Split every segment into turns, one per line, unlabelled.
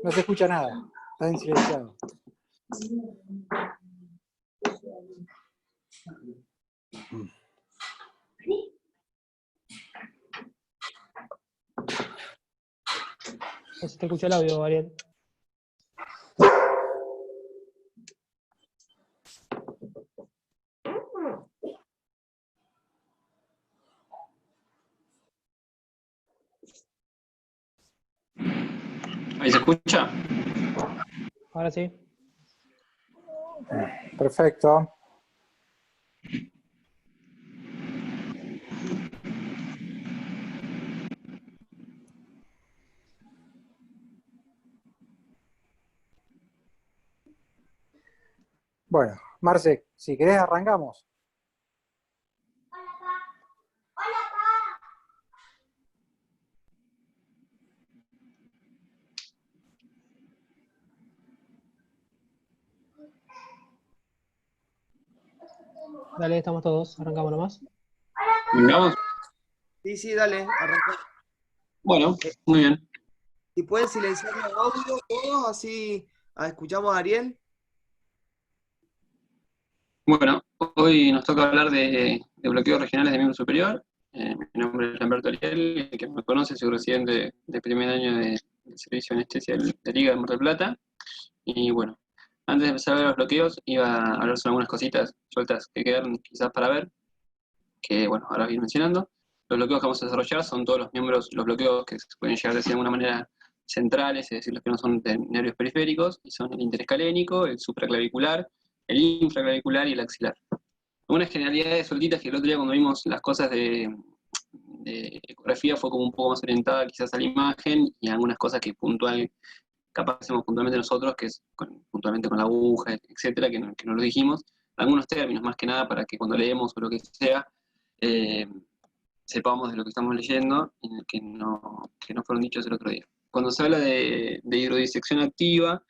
No se escucha nada, está en silenciado.
No se te escucha el audio, Ariel.
¿Ahí se escucha?
Ahora sí.
Perfecto. Bueno, Marce, si querés arrancamos.
Dale, estamos todos. Arrancamos nomás.
¿Vengamos?
Sí, dale, arranca.
Bueno, muy bien.
Si pueden silenciar el audio todos, así escuchamos a Ariel.
Bueno, hoy nos toca hablar de bloqueos regionales de miembro superior. Mi nombre es Lamberto Ariel, el que me conoce, soy residente de primer año del Servicio de Anestesia de Liga de Mar del Plata. Y bueno, antes de empezar a ver los bloqueos, iba a hablar sobre algunas cositas sueltas que quedan quizás para ver, que bueno, ahora voy a ir mencionando. Los bloqueos que vamos a desarrollar son todos los miembros, los bloqueos que se pueden llegar a decir de alguna manera centrales, es decir, los que no son de nervios periféricos, y son el interescalénico, el supraclavicular, el infraclavicular y el axilar. Unas generalidades sueltitas que el otro día cuando vimos las cosas de ecografía fue como un poco más orientada quizás a la imagen y algunas cosas que capaz hacemos puntualmente nosotros, que es puntualmente con la aguja, etcétera, que no lo dijimos. Algunos términos más que nada para que cuando leemos o lo que sea, sepamos de lo que estamos leyendo y que no fueron dichos el otro día. Cuando se habla de hidrodisección activa,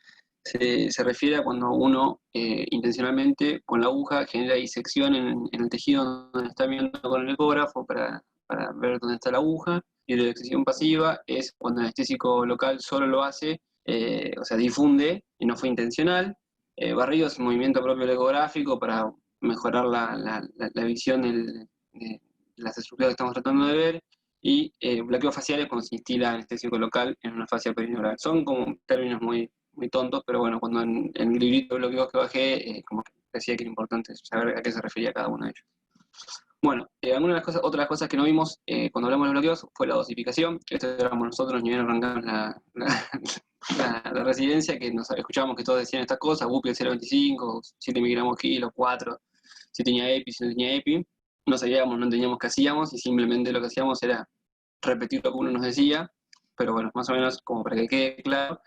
se refiere a cuando uno intencionalmente con la aguja genera disección en el tejido donde está viendo con el ecógrafo para ver dónde está la aguja. Hidrodisección pasiva es cuando el anestésico local solo lo hace, o sea, difunde y no fue intencional. Barrido es un movimiento propio del ecográfico para mejorar la visión de las estructuras que estamos tratando de ver. Y bloqueo facial es cuando se instila anestésico local en una fascia perineural. Son como términos muy tontos, pero bueno, cuando en el librito de bloqueos que bajé, como que decía que era importante saber a qué se refería cada uno de ellos. Bueno, otras cosas que no vimos cuando hablamos de bloqueos fue la dosificación. Esto éramos nosotros, ni bien arrancamos la residencia, que nos escuchábamos que todos decían estas cosas, BUPI 0,25, 7 miligramos kilo, 4, si tenía EPI, si no tenía EPI. No sabíamos, no entendíamos qué hacíamos y simplemente lo que hacíamos era repetir lo que uno nos decía, pero bueno, más o menos como para que quede claro,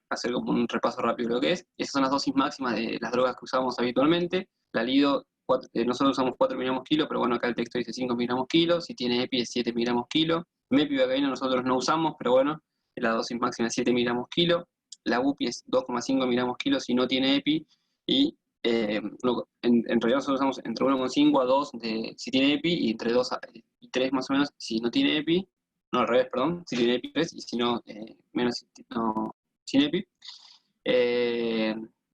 hacer como un repaso rápido de lo que es. Esas son las dosis máximas de las drogas que usamos habitualmente. La lido, nosotros usamos 4 miligramos kilo, pero bueno, acá el texto dice 5 miligramos kilo. Si tiene EPI es 7 miligramos kilo. Mepivacaína nosotros no usamos, pero bueno, la dosis máxima es 7 miligramos kilo. La UPI es 2,5 miligramos kilo si no tiene EPI. Y en realidad nosotros usamos entre 1,5 a 2 si tiene EPI y entre 2 y 3 más o menos si no tiene EPI. No, al revés, perdón, si tiene EPI 3 y si no, menos sin EPI.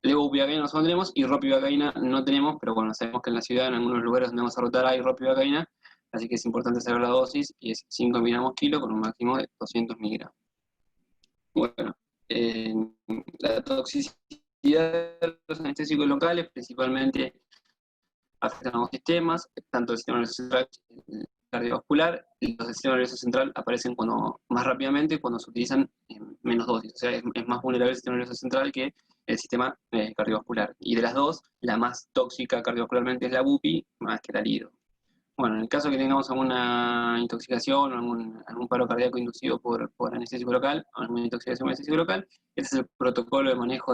Levobupivacaína nosotros tenemos y ropivacaína no tenemos, pero bueno, sabemos que en la ciudad, en algunos lugares donde vamos a rotar hay ropivacaína, así que es importante saber la dosis y es 5 miligramos kilo con un máximo de 200 miligramos. Bueno, la toxicidad de los anestésicos locales principalmente afectan a dos sistemas, tanto el sistema nervioso central el cardiovascular, y los del sistema nervioso central aparecen más rápidamente cuando se utilizan menos dosis, o sea, es más vulnerable el sistema nervioso central que el sistema cardiovascular. Y de las dos, la más tóxica cardiovascularmente es la BUPI, más que la LIDO. Bueno, en el caso que tengamos alguna intoxicación o algún paro cardíaco inducido por anestésico local, o alguna intoxicación anestésico local, ese es el protocolo de manejo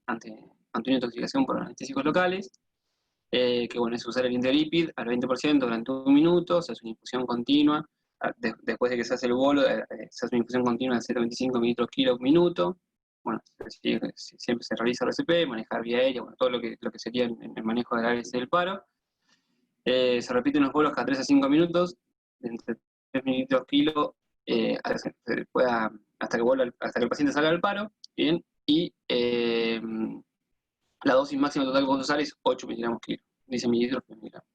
ante una intoxicación por anestésicos locales, que bueno, es usar el interlipid al 20% durante un minuto, se hace una infusión continua, después de que se hace el bolo, se hace una infusión continua de 0,25 mililitros kilo minuto. Bueno, siempre se realiza RCP, manejar vía aérea, bueno, todo lo que sería en el manejo del ALS del paro. Se repiten los bolos cada 3 a 5 minutos, entre 3 mililitros kilo, se pueda hasta que el paciente salga del paro, ¿bien? Y la dosis máxima total que vamos a usar es 8 miligramos kilo, dice mililitros por miligramo.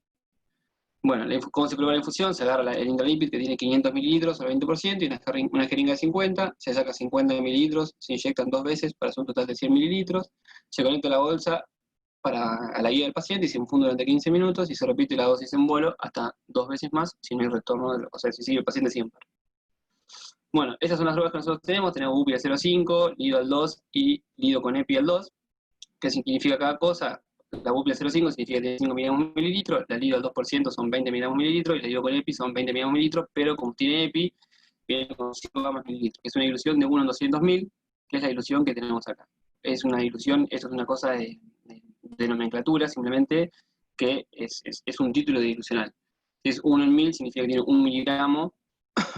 Bueno, ¿cómo se prueba la infusión? Se agarra el intralipid que tiene 500 mililitros al 20% y una jeringa de 50, se saca 50 mililitros, se inyectan 2 veces para hacer un total de 100 mililitros, se conecta la bolsa a la guía del paciente y se infunde durante 15 minutos y se repite la dosis en vuelo hasta 2 veces más si no hay retorno, o sea, si sigue el paciente siempre. Bueno, estas son las drogas que nosotros tenemos UPI al 0,5, Lido al 2 y Lido con EPI al 2. ¿Qué significa cada cosa? La UPI al 0,5 significa que tiene 5 miligramos mililitros, la Lido al 2% son 20 miligramos mililitros y la Lido con EPI son 20 miligramos mililitros, pero como tiene EPI, viene con 5 gamas mililitros, que es una dilución de 1 en 200.000, que es la dilución que tenemos acá. Es una dilución, eso es una cosa de nomenclatura, simplemente que es un título dilucional. Si es 1 en 1000, significa que tiene 1 miligramo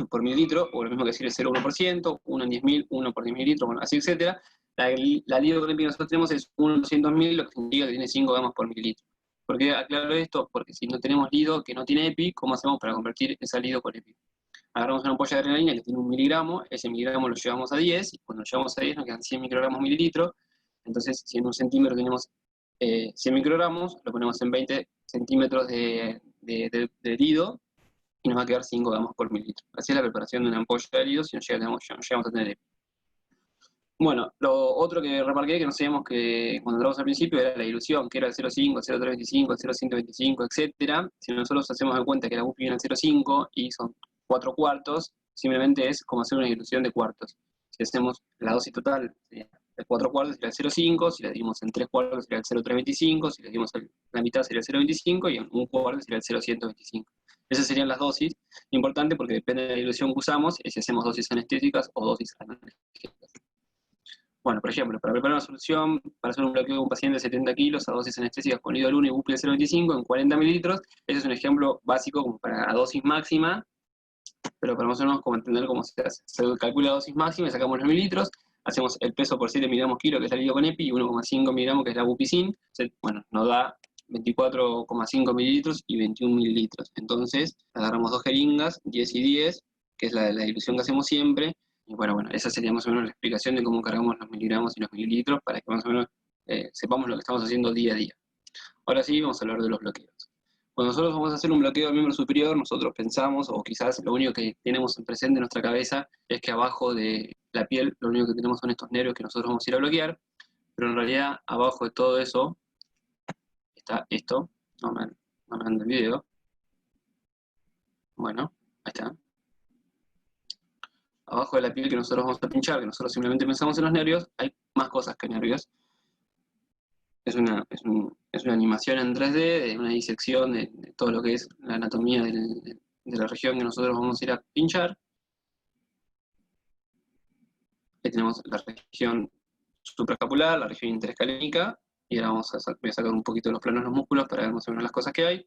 por mililitro, o lo mismo que decir el 0,1%, 1 en 10.000, 1 por 10 mililitros, bueno, así, etcétera. La Lido con EPI que nosotros tenemos es 1 en 200.000, lo que significa que tiene 5 gamas por mililitro. ¿Por qué aclaro esto? Porque si no tenemos Lido que no tiene EPI, ¿cómo hacemos para convertir esa Lido con EPI? Agarramos una ampolla de adrenalina que tiene 1 miligramo, ese miligramo lo llevamos a 10, y cuando lo llevamos a 10 nos quedan 100 microgramos mililitros. Entonces, si en 1 centímetro tenemos 100 microgramos, lo ponemos en 20 centímetros de Lido, y nos va a quedar 5 gramos por mililitro. Así es la preparación de una ampolla de Lido si no llegamos a tener EPI. Bueno, lo otro que remarqué que no sabíamos que cuando entramos al principio era la dilución, que era el 0,5, el 0,325, el 0,125, etc. Si nosotros hacemos de cuenta que la UPI viene al 0,5 y son 4 cuartos, simplemente es como hacer una dilución de cuartos. Si hacemos la dosis total, sería de 4 cuartos sería el 0,5, si la dividimos en 3 cuartos sería el 0,325, si la dividimos en la mitad sería el 0,25 y en un cuarto sería el 0,125. Esas serían las dosis. Importante porque depende de la dilución que usamos, si hacemos dosis anestésicas o dosis analgésicas. Bueno, por ejemplo, para preparar una solución, para hacer un bloqueo de un paciente de 70 kilos a dosis anestésicas con Lido al 1 y UPI al 0,25 en 40 mililitros, ese es un ejemplo básico como para dosis máxima, pero para más o menos como entender cómo se hace. Se calcula la dosis máxima y sacamos los mililitros, hacemos el peso por 7 miligramos kilo, que es la Lido con EPI, y 1,5 miligramos, que es la UPI-SIN, bueno, nos da 24,5 mililitros y 21 mililitros. Entonces, agarramos 2 jeringas, 10 y 10, que es la dilución que hacemos siempre. Y bueno, esa sería más o menos la explicación de cómo cargamos los miligramos y los mililitros para que más o menos sepamos lo que estamos haciendo día a día. Ahora sí, vamos a hablar de los bloqueos. Cuando nosotros vamos a hacer un bloqueo del miembro superior, nosotros pensamos, o quizás lo único que tenemos presente en nuestra cabeza es que abajo de la piel lo único que tenemos son estos nervios que nosotros vamos a ir a bloquear, pero en realidad abajo de todo eso está esto. No me anda el video. Bueno, ahí está. Abajo de la piel que nosotros vamos a pinchar, que nosotros simplemente pensamos en los nervios, hay más cosas que nervios. Es una animación en 3D, de una disección de todo lo que es la anatomía de la región que nosotros vamos a ir a pinchar. Ahí tenemos la región supraescapular, la región interescalénica, y ahora voy a sacar un poquito los planos de los músculos para ver más o menos las cosas que hay.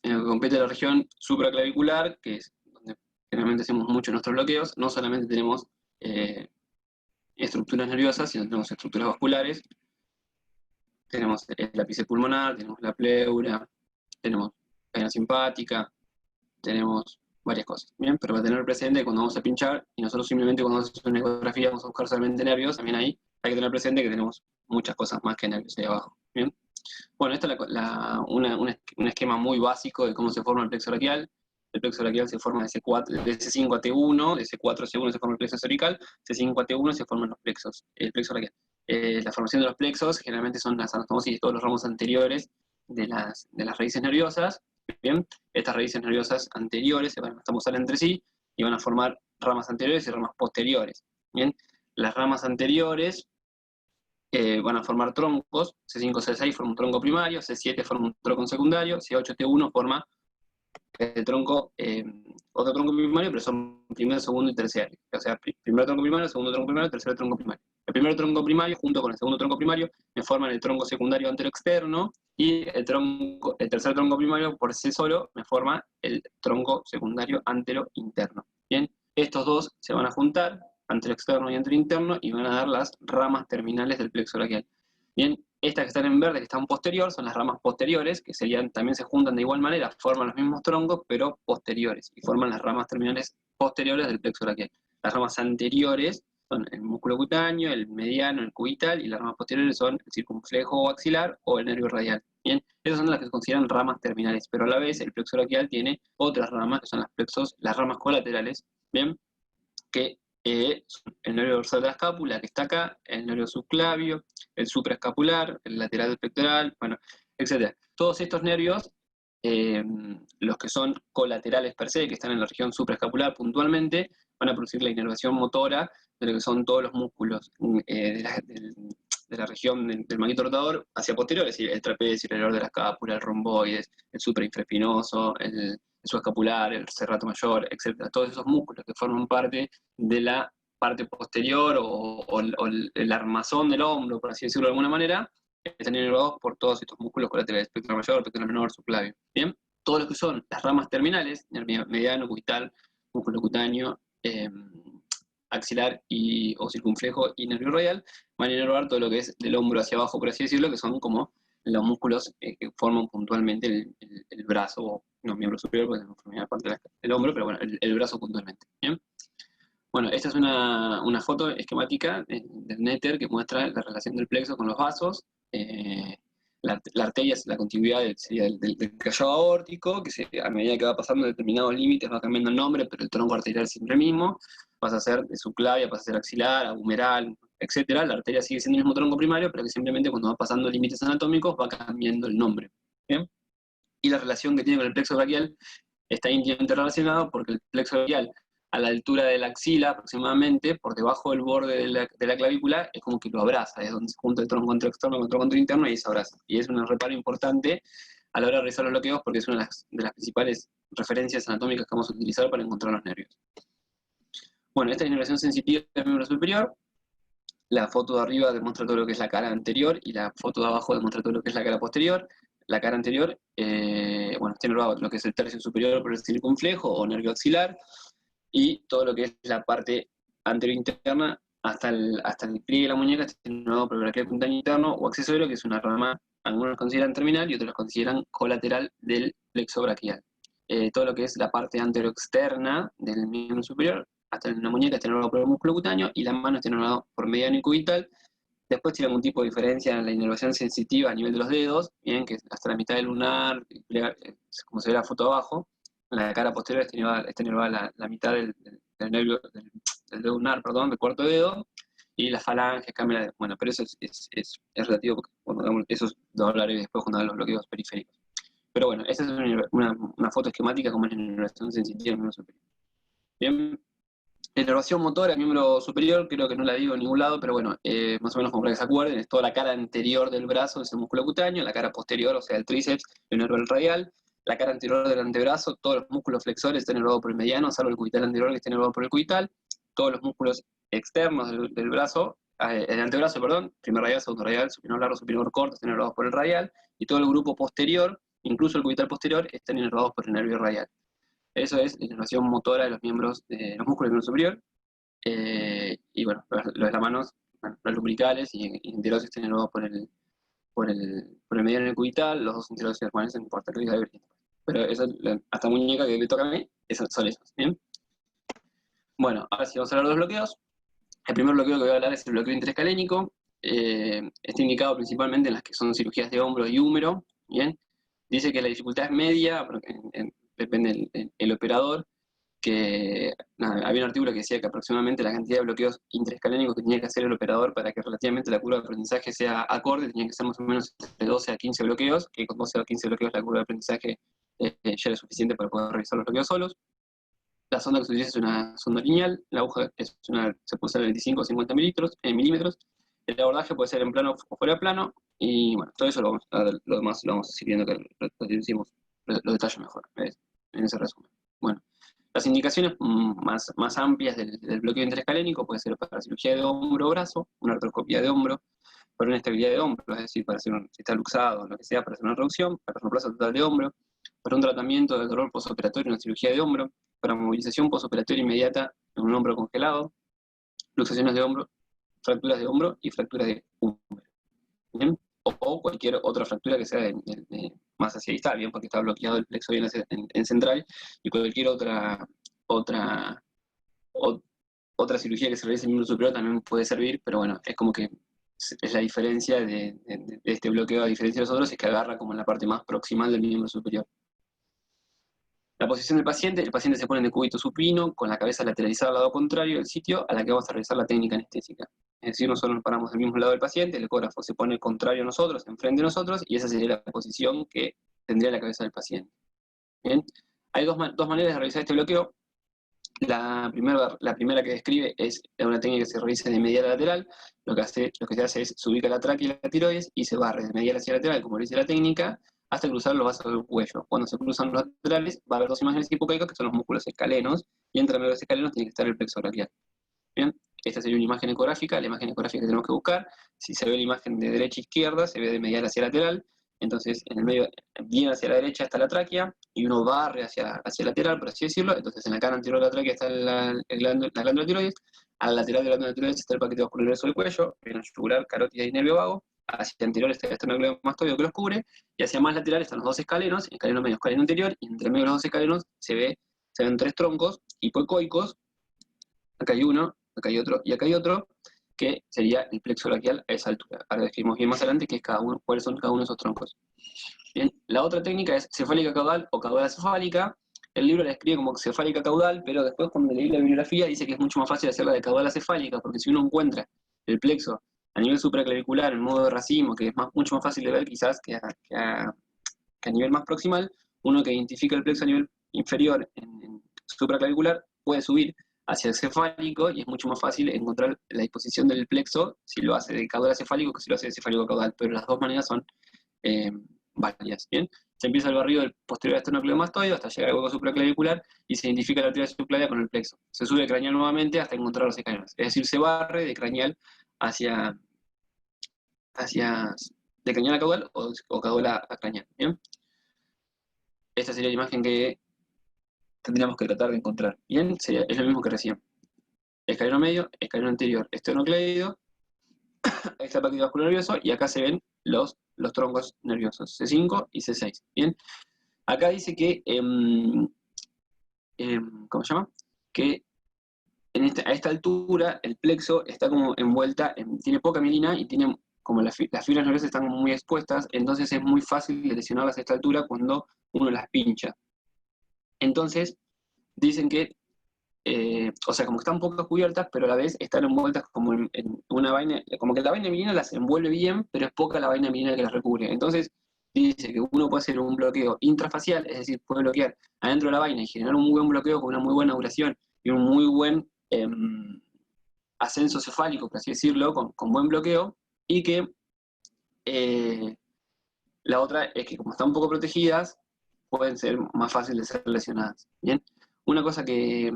En lo que compete la región supraclavicular, que es donde generalmente hacemos mucho nuestros bloqueos, no solamente tenemos estructuras nerviosas, sino tenemos estructuras vasculares, tenemos el ápice pulmonar, tenemos la pleura, tenemos cadena simpática, tenemos varias cosas, ¿bien? Pero para tener presente cuando vamos a pinchar, y nosotros simplemente cuando hacemos una ecografía vamos a buscar solamente nervios, también ahí hay que tener presente que tenemos muchas cosas más que nervios ahí abajo, ¿bien? Bueno, esta es un esquema muy básico de cómo se forma el plexo braquial. El plexo braquial se forma de C5 a T1, de C4 a C1 se forma el plexo cervical, C5 a T1 se forman los plexos, el plexo braquial. La formación de los plexos generalmente son las anastomosis de todos los ramos anteriores de las raíces nerviosas. Bien, estas raíces nerviosas anteriores se van a anastomosar entre sí y van a formar ramas anteriores y ramas posteriores. Bien, las ramas anteriores van a formar troncos, C5, C6 forma un tronco primario, C7 forma un tronco secundario, C8, T1 forma el tronco, otro tronco primario, pero son primero, segundo y terciario. O sea, primero tronco primario, segundo tronco primario, tercer tronco primario. El primer tronco primario, junto con el segundo tronco primario, me forman el tronco secundario anteroexterno, y el tercer tronco primario, por sí solo, me forma el tronco secundario anterointerno. Bien, estos dos se van a juntar, anteroexterno y anterointerno, y van a dar las ramas terminales del plexo braquial. Bien, estas que están en verde, que están posterior, son las ramas posteriores, que también se juntan de igual manera, forman los mismos troncos, pero posteriores, y forman las ramas terminales posteriores del plexo braquial. Las ramas anteriores son el músculo cutáneo, el mediano, el cubital, y las ramas posteriores son el circunflejo o axilar o el nervio radial. Bien, esas son las que se consideran ramas terminales, pero a la vez el plexo braquial tiene otras ramas, que son las ramas colaterales, bien, que son el nervio dorsal de la escápula, que está acá, el nervio subclavio, el supraescapular, el lateral del pectoral, bueno, etc. Todos estos nervios, los que son colaterales per se, que están en la región supraescapular puntualmente, van a producir la inervación motora de lo que son todos los músculos de la región del manguito rotador hacia posterior, es decir, el trapecio, el alrededor de la escápula, el romboides, el suprainfraespinoso, el subescapular, el serrato mayor, etc. Todos esos músculos que forman parte de la parte posterior o el armazón del hombro, por así decirlo de alguna manera, están inervados por todos estos músculos colaterales, pectoral mayor, pectoral menor, subclavio. Bien, todos los que son las ramas terminales, nervio mediano, cubital, músculo cutáneo, axilar o circunflejo y nervio radial, van a inervar todo lo que es del hombro hacia abajo, por así decirlo, que son como los músculos que forman puntualmente el brazo, o no, miembro superior, porque no forma parte del hombro, pero bueno, el brazo puntualmente. ¿Bien? Bueno, esta es una foto esquemática del Netter que muestra la relación del plexo con los vasos. La arteria es la continuidad sería del callado aórtico, que a medida que va pasando determinados límites va cambiando el nombre, pero el tronco arterial es siempre el mismo. Pasa a ser de subclavia, pasa a ser axilar, agumeral, etc. La arteria sigue siendo el mismo tronco primario, pero que simplemente cuando va pasando límites anatómicos va cambiando el nombre. ¿Bien? Y la relación que tiene con el plexo braquial está íntimamente relacionado porque el plexo braquial, a la altura de la axila aproximadamente, por debajo del borde de la clavícula, es como que lo abraza, es donde se junta el tronco externo con el tronco interno y se abraza. Y es un reparo importante a la hora de realizar los bloqueos porque es una de las principales referencias anatómicas que vamos a utilizar para encontrar los nervios. Bueno, esta es la inervación sensitiva del miembro superior. La foto de arriba demuestra todo lo que es la cara anterior y la foto de abajo demuestra todo lo que es la cara posterior. La cara anterior, bueno, está inervado lo que es el tercio superior por el circunflejo o nervio axilar, y todo lo que es la parte anterior interna hasta el pliegue de la muñeca está inervado por el braquial puntáneo interno o accesorio, que es una rama, algunos lo consideran terminal y otros lo consideran colateral del plexo braquial. Todo lo que es la parte anteroexterna del miembro superior, hasta la muñeca está inervado por el músculo cutáneo y la mano está inervado por mediano y cubital. Después tiene algún tipo de diferencia en la inervación sensitiva a nivel de los dedos, bien, que hasta la mitad del lunar, como se ve la foto abajo. En la cara posterior está inervada la mitad del nervio, del dedo lunar, perdón, del cuarto dedo, y las falanges cambian, bueno, pero eso es relativo, porque eso lo hablaré después cuando haga los bloqueos periféricos. Pero bueno, esta es una foto esquemática como es la inervación sensitiva del miembro superior. Bien. La inervación motora del miembro superior, creo que no la digo en ningún lado, pero bueno, más o menos como para que se acuerden, es toda la cara anterior del brazo, es el músculo cutáneo, la cara posterior, o sea, el tríceps, el nervio radial, la cara anterior del antebrazo, todos los músculos flexores están inervados por el mediano, salvo el cubital anterior que está inervado por el cubital, todos los músculos externos del brazo, el antebrazo, perdón, primer radial, segundo radial, supinador largo, supinador corto, están inervados por el radial, y todo el grupo posterior, incluso el cubital posterior, están inervados por el nervio radial. Eso es la inervación motora de los miembros, los músculos del miembro superior. Y bueno, los de las manos, bueno, los lumbricales y enterosis están inervados por el mediano y el cubital, los dos enterosis permanecen por arteria de Vergil. Pero eso, hasta muñeca que me toca a mí, son esos, ¿bien? Bueno, ahora sí vamos a hablar de los bloqueos. El primer bloqueo que voy a hablar es el bloqueo interescalénico. Está indicado principalmente en las que son cirugías de hombro y húmero, ¿bien? Dice que la dificultad es media, depende del operador, que había un artículo que decía que aproximadamente la cantidad de bloqueos interescalénicos que tenía que hacer el operador para que relativamente la curva de aprendizaje sea acorde, tenía que ser más o menos de 12 a 15 bloqueos, que con 12 a 15 bloqueos la curva de aprendizaje ya era suficiente para poder realizar los bloqueos solos. La sonda que se utiliza es una sonda lineal, la aguja se puede usar de 25 a 50 milímetros, el abordaje puede ser en plano o fuera de plano, y bueno, todo eso lo demás lo vamos a ir viendo que lo decimos, los detalles mejor, ¿ves? En ese resumen. Bueno, las indicaciones más amplias del bloqueo interescalénico puede ser para cirugía de hombro o brazo, una artroscopía de hombro, para una estabilidad de hombro, es decir, para hacer si está luxado o lo que sea, para hacer una reducción, para reemplazo total de hombro, para un tratamiento del dolor postoperatorio en una cirugía de hombro, para movilización postoperatoria inmediata en un hombro congelado, luxaciones de hombro, fracturas de hombro y fracturas de hombro. ¿Bien? O cualquier otra fractura que sea más hacia distal, bien, porque está bloqueado el plexo bien en central, y cualquier otra otra cirugía que se realice en el miembro superior también puede servir, pero bueno, es como que es la diferencia de este bloqueo, a diferencia de los otros, es que agarra como en la parte más proximal del miembro superior. La posición del paciente, el paciente se pone en decúbito supino, con la cabeza lateralizada al lado contrario del sitio a la que vamos a realizar la técnica anestésica. Es decir, nosotros nos paramos del mismo lado del paciente, el ecógrafo se pone contrario a nosotros, enfrente de nosotros, y esa sería la posición que tendría la cabeza del paciente. Bien, hay dos maneras de realizar este bloqueo. La primera que describe es una técnica que se realiza de medial a lateral. Lo que se hace es se ubica la tráquea y la tiroides y se barre de medial hacia lateral, como dice la técnica, hasta cruzar los vasos del cuello. Cuando se cruzan los laterales, va a haber dos imágenes hipocaicas, que son los músculos escalenos, y entre medio de los escalenos tiene que estar el plexo braquial. Bien, esta sería una imagen ecográfica, la imagen ecográfica que tenemos que buscar. Si se ve la imagen de derecha a izquierda, se ve de medial hacia lateral. Entonces, en el medio, bien hacia la derecha está la tráquea, y uno barre hacia lateral, por así decirlo. Entonces, en la cara anterior de la tráquea está la glándula tiroides, a la lateral de la glándula tiroides está el paquete vascular grueso del cuello, vena yugular, carótida y nervio vago. Hacia anterior está el esternocleidomastoideo que los cubre, y hacia más lateral están los dos escalenos, escaleno medio, escaleno anterior, y entre medio de los dos escalenos se ven tres troncos hipoecoicos. Acá hay uno, acá hay otro, y acá hay otro, que sería el plexo braquial a esa altura. Ahora describimos bien más adelante qué es cuáles son cada uno de esos troncos. Bien, la otra técnica es cefálica caudal o caudal cefálica. El libro la describe como cefálica caudal, pero después cuando leí la bibliografía dice que es mucho más fácil hacerla de caudal cefálica, porque si uno encuentra el plexo a nivel supraclavicular en modo de racimo, que es mucho más fácil de ver quizás que a nivel más proximal, uno que identifica el plexo a nivel inferior en supraclavicular puede subir hacia el cefálico, y es mucho más fácil encontrar la disposición del plexo si lo hace de caudal cefálico que si lo hace de cefálico caudal, pero las dos maneras son válidas. Bien, se empieza el barrido del posterior esternocleidomastoideo hasta llegar al hueco supraclavicular y se identifica la arteria subclavia con el plexo. Se sube el craneal nuevamente hasta encontrar los escalenos, es decir, se barre de craneal de craneal a caudal o caudal a craneal. Bien, esta sería la imagen que tendríamos que tratar de encontrar. Bien, es lo mismo que recién. Escaleno medio, escaleno anterior, esternocleido, ahí está el paquete vascular nervioso, y acá se ven los troncos nerviosos, C5 y C6. Bien, acá dice que, ¿cómo se llama? Que a esta altura el plexo está como envuelta, tiene poca mielina y tiene como las fibras nerviosas están muy expuestas, entonces es muy fácil de lesionarlas a esta altura cuando uno las pincha. Entonces, dicen que, o sea, como que están poco cubiertas, pero a la vez están envueltas como en una vaina, como que la vaina de mielina las envuelve bien, pero es poca la vaina de mielina que las recubre. Entonces, dice que uno puede hacer un bloqueo intrafacial, es decir, puede bloquear adentro de la vaina y generar un muy buen bloqueo con una muy buena duración y un muy buen ascenso cefálico, por así decirlo, con buen bloqueo, y que la otra es que como están un poco protegidas, pueden ser más fáciles de ser lesionadas. Bien, una cosa que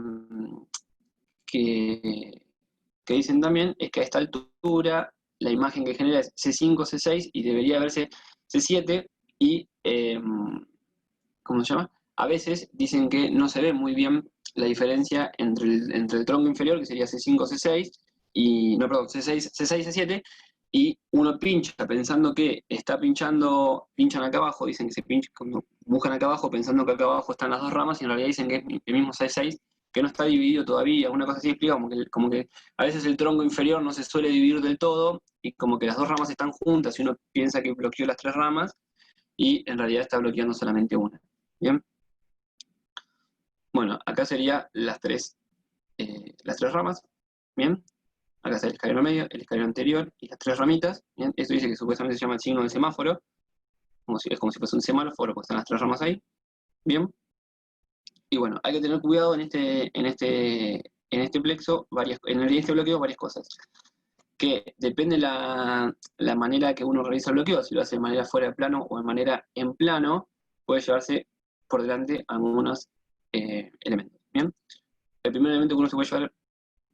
dicen también es que a esta altura la imagen que genera es C5, C6 y debería verse C7 y, ¿cómo se llama? A veces dicen que no se ve muy bien la diferencia entre el tronco inferior, que sería C5, C6, y, no, perdón, C6, C7, y uno pincha pensando que pinchan acá abajo, dicen que se pinchan, cuando buscan acá abajo pensando que acá abajo están las dos ramas, y en realidad dicen que es el mismo C6, que no está dividido todavía, una cosa así explica, como que a veces el tronco inferior no se suele dividir del todo, y como que las dos ramas están juntas, y uno piensa que bloqueó las tres ramas, y en realidad está bloqueando solamente una. ¿Bien? Bueno, acá serían las tres ramas. ¿Bien? Acá está el escaleno medio, el escaleno anterior y las tres ramitas. ¿Bien? Esto dice que supuestamente se llama el signo del semáforo, es como si fuese un semáforo, porque están las tres ramas ahí. ¿Bien? Y bueno, hay que tener cuidado en este plexo, en este bloqueo, varias cosas. Que depende la manera que uno realiza el bloqueo, si lo hace de manera fuera de plano o de manera en plano, puede llevarse por delante algunos elementos. ¿Bien? El primer elemento que uno se puede llevar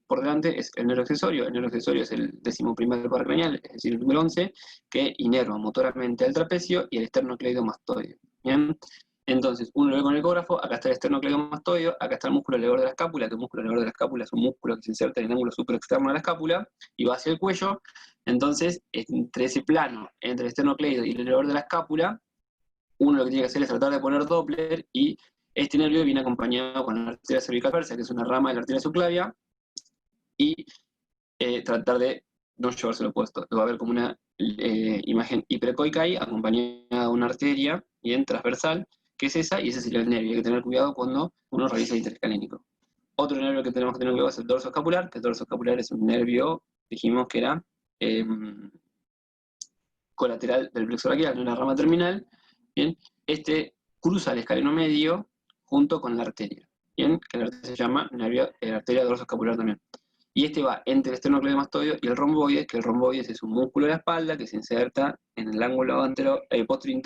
por delante es el nervio accesorio. El nervio accesorio es el 11º par craneal, es decir, el número 11, que inerva motoramente al trapecio y el esternocleidomastoideo. ¿Bien? Entonces, uno lo ve con el ecógrafo, acá está el esternocleidomastoideo, acá está el músculo elevador de la escápula, que el músculo elevador de la escápula es un músculo que se inserta en el ángulo supraexterno de la escápula y va hacia el cuello. Entonces, entre ese plano, entre el esternocleido y el elevador de la escápula, uno lo que tiene que hacer es tratar de poner Doppler y Este nervio viene acompañado con la arteria cervical transversa, que es una rama de la arteria subclavia, y tratar de no llevárselo puesto. Va a haber como una imagen hiperecoica ahí, acompañada de una arteria bien transversal, que es esa, y ese sería el nervio. Hay que tener cuidado cuando uno realiza el interescalénico. Otro nervio que tenemos que tener cuidado es el dorso escapular, que el dorso escapular es un nervio, dijimos que era colateral del plexo braquial, de una rama terminal. Bien, este cruza el escaleno medio junto con la arteria. Bien, que la arteria se llama arteria dorso escapular también. Y este va entre el esternocleidomastoideo y el romboides, que el romboides es un músculo de la espalda que se inserta en el ángulo posterior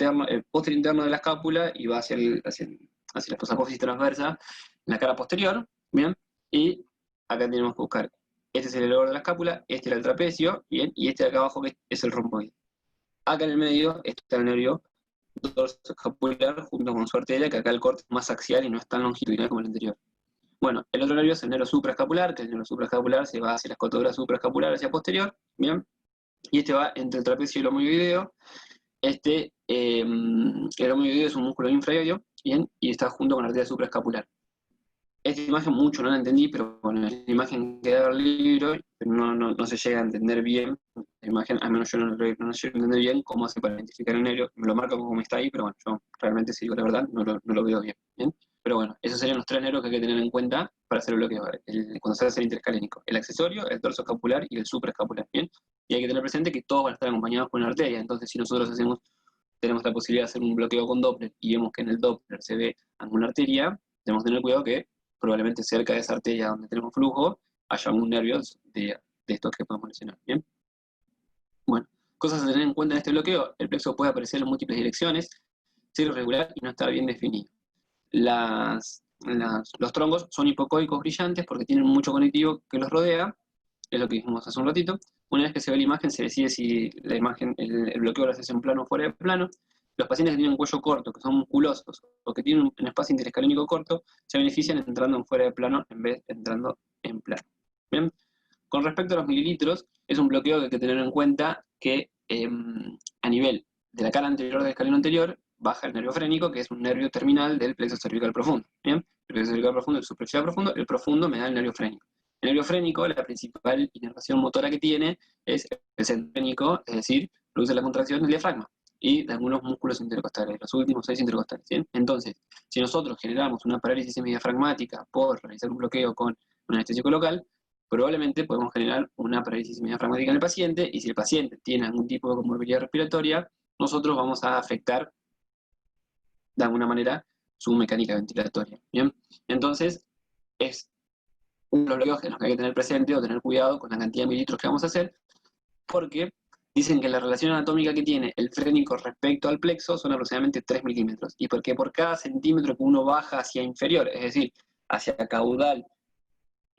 interno de la escápula y va hacia la apófisis transversa, en la cara posterior, ¿bien? Y acá tenemos que buscar, este es el elevador de la escápula, este era el trapecio, ¿bien? Y este de acá abajo es el romboide. Acá en el medio está el nervio dorso escapular junto con su arteria, que acá el corte es más axial y no es tan longitudinal como el anterior. Bueno, el otro nervio es el nervio supraescapular, que el nervio supraescapular se va hacia la escotadura supraescapular, hacia posterior, ¿bien? Y este va entre el trapecio y el homoioideo. El homoioideo es un músculo infraioideo, ¿bien? Y está junto con la arteria supraescapular. Esta imagen mucho no la entendí, pero bueno, es la imagen que da el libro, pero no se llega a entender bien la imagen, al menos yo no llego a entender bien cómo hace para identificar el nervio. Me lo marca como está ahí, pero bueno, yo realmente, si digo la verdad, no lo veo bien, ¿bien? Pero bueno, esos serían los tres nervios que hay que tener en cuenta para hacer el bloqueo, cuando se hace el interescalénico. El accesorio, el dorso escapular y el supraescapular, ¿bien? Y hay que tener presente que todos van a estar acompañados por una arteria, entonces si nosotros tenemos la posibilidad de hacer un bloqueo con Doppler y vemos que en el Doppler se ve alguna arteria, tenemos que tener cuidado que probablemente cerca de esa arteria donde tenemos flujo haya algún nervio de estos que podemos lesionar, ¿bien? Bueno, cosas a tener en cuenta en este bloqueo: el plexo puede aparecer en múltiples direcciones, ser irregular y no estar bien definido. Los troncos son hipocoicos brillantes porque tienen mucho conectivo que los rodea, es lo que dijimos hace un ratito. Una vez que se ve la imagen, se decide si la imagen, el bloqueo lo haces en plano o fuera de plano. Los pacientes que tienen un cuello corto, que son musculosos, o que tienen un espacio interescalénico corto, se benefician entrando en fuera de plano en vez de entrando en plano. ¿Bien? Con respecto a los mililitros, es un bloqueo que hay que tener en cuenta que a nivel de la cara anterior del escaleno anterior, baja el nervio frénico, que es un nervio terminal del plexo cervical profundo. ¿Bien? El plexo cervical profundo, el supraxilar profundo, el profundo me da el nervio frénico. El nervio frénico, la principal inervación motora que tiene es el centrénico, es decir, produce la contracción del diafragma y de algunos músculos intercostales, los últimos 6 intercostales. ¿Bien? Entonces, si nosotros generamos una parálisis semidiafragmática por realizar un bloqueo con un anestésico local, probablemente podemos generar una parálisis semidiafragmática en el paciente, y si el paciente tiene algún tipo de comorbilidad respiratoria, nosotros vamos a afectar de alguna manera su mecánica ventilatoria. ¿Bien? Entonces, es uno de los bloqueos en los que hay que tener presente o tener cuidado con la cantidad de mililitros que vamos a hacer, porque dicen que la relación anatómica que tiene el frénico respecto al plexo son aproximadamente 3 milímetros, y porque por cada centímetro que uno baja hacia inferior, es decir, hacia caudal,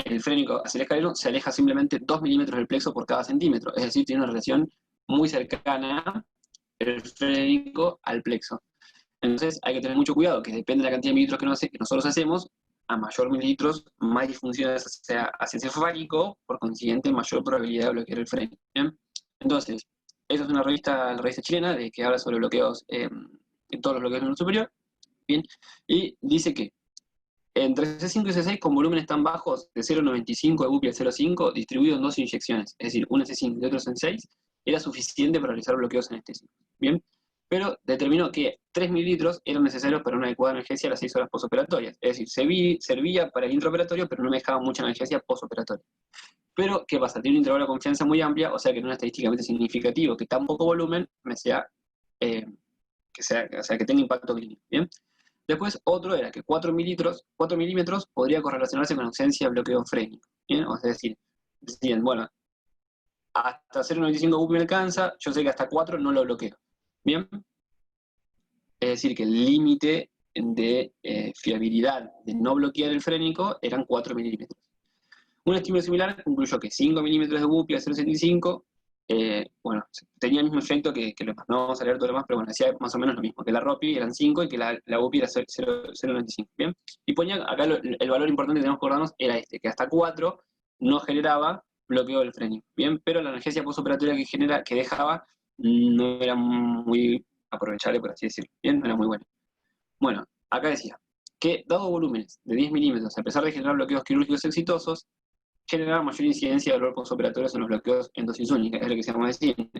el frénico hacia el escaleno, se aleja simplemente 2 milímetros del plexo por cada centímetro, es decir, tiene una relación muy cercana el frénico al plexo. Entonces hay que tener mucho cuidado, que depende de la cantidad de mililitros que nosotros hacemos, a mayor mililitros, más disfunción hacia el cefálico, por consiguiente, mayor probabilidad de bloquear el freno. ¿Bien? Entonces, esa es una revista, la revista chilena, que habla sobre bloqueos, todos los bloqueos del nervio superior, ¿bien? Y dice que entre C5 y C6, con volúmenes tan bajos de 0,95 de bupi al 0,5, distribuido en 2 inyecciones, es decir, una en C5 y otra en C6, era suficiente para realizar bloqueos anestésicos. ¿Bien? Pero determinó que 3 mililitros eran necesarios para una adecuada analgesia a las 6 horas posoperatorias. Es decir, servía para el intraoperatorio, pero no me dejaba mucha analgesia posoperatoria. Pero, ¿qué pasa? Tiene un intervalo de confianza muy amplia, o sea que no es estadísticamente significativo que tan poco volumen que tenga impacto clínico. ¿Bien? Después, otro era que 4 milímetros podría correlacionarse con ausencia de bloqueo frénico. ¿Bien? O sea, decían, bueno, hasta 0,95 bupi me alcanza, yo sé que hasta 4 no lo bloqueo. ¿Bien? Es decir, que el límite de fiabilidad de no bloquear el frénico eran 4 milímetros. Un estímulo similar concluyó que 5 milímetros de bupi a 0,75, bueno, tenía el mismo efecto que lo demás. No vamos a leer todo lo demás, pero bueno, decía más o menos lo mismo, que la ROPI eran 5 y que la bupi era 0,95. ¿Bien? Y ponía acá el valor importante que tenemos que acordarnos era que hasta 4 no generaba bloqueo del frénico. ¿Bien? Pero la analgesia postoperatoria que dejaba no era muy aprovechable, por así decirlo. Bien, no era muy buena. Bueno, acá decía que, dado volúmenes de 10 milímetros, a pesar de generar bloqueos quirúrgicos exitosos, generar mayor incidencia de dolor postoperatorio en los bloqueos en dosis única, es lo que decíamos recién,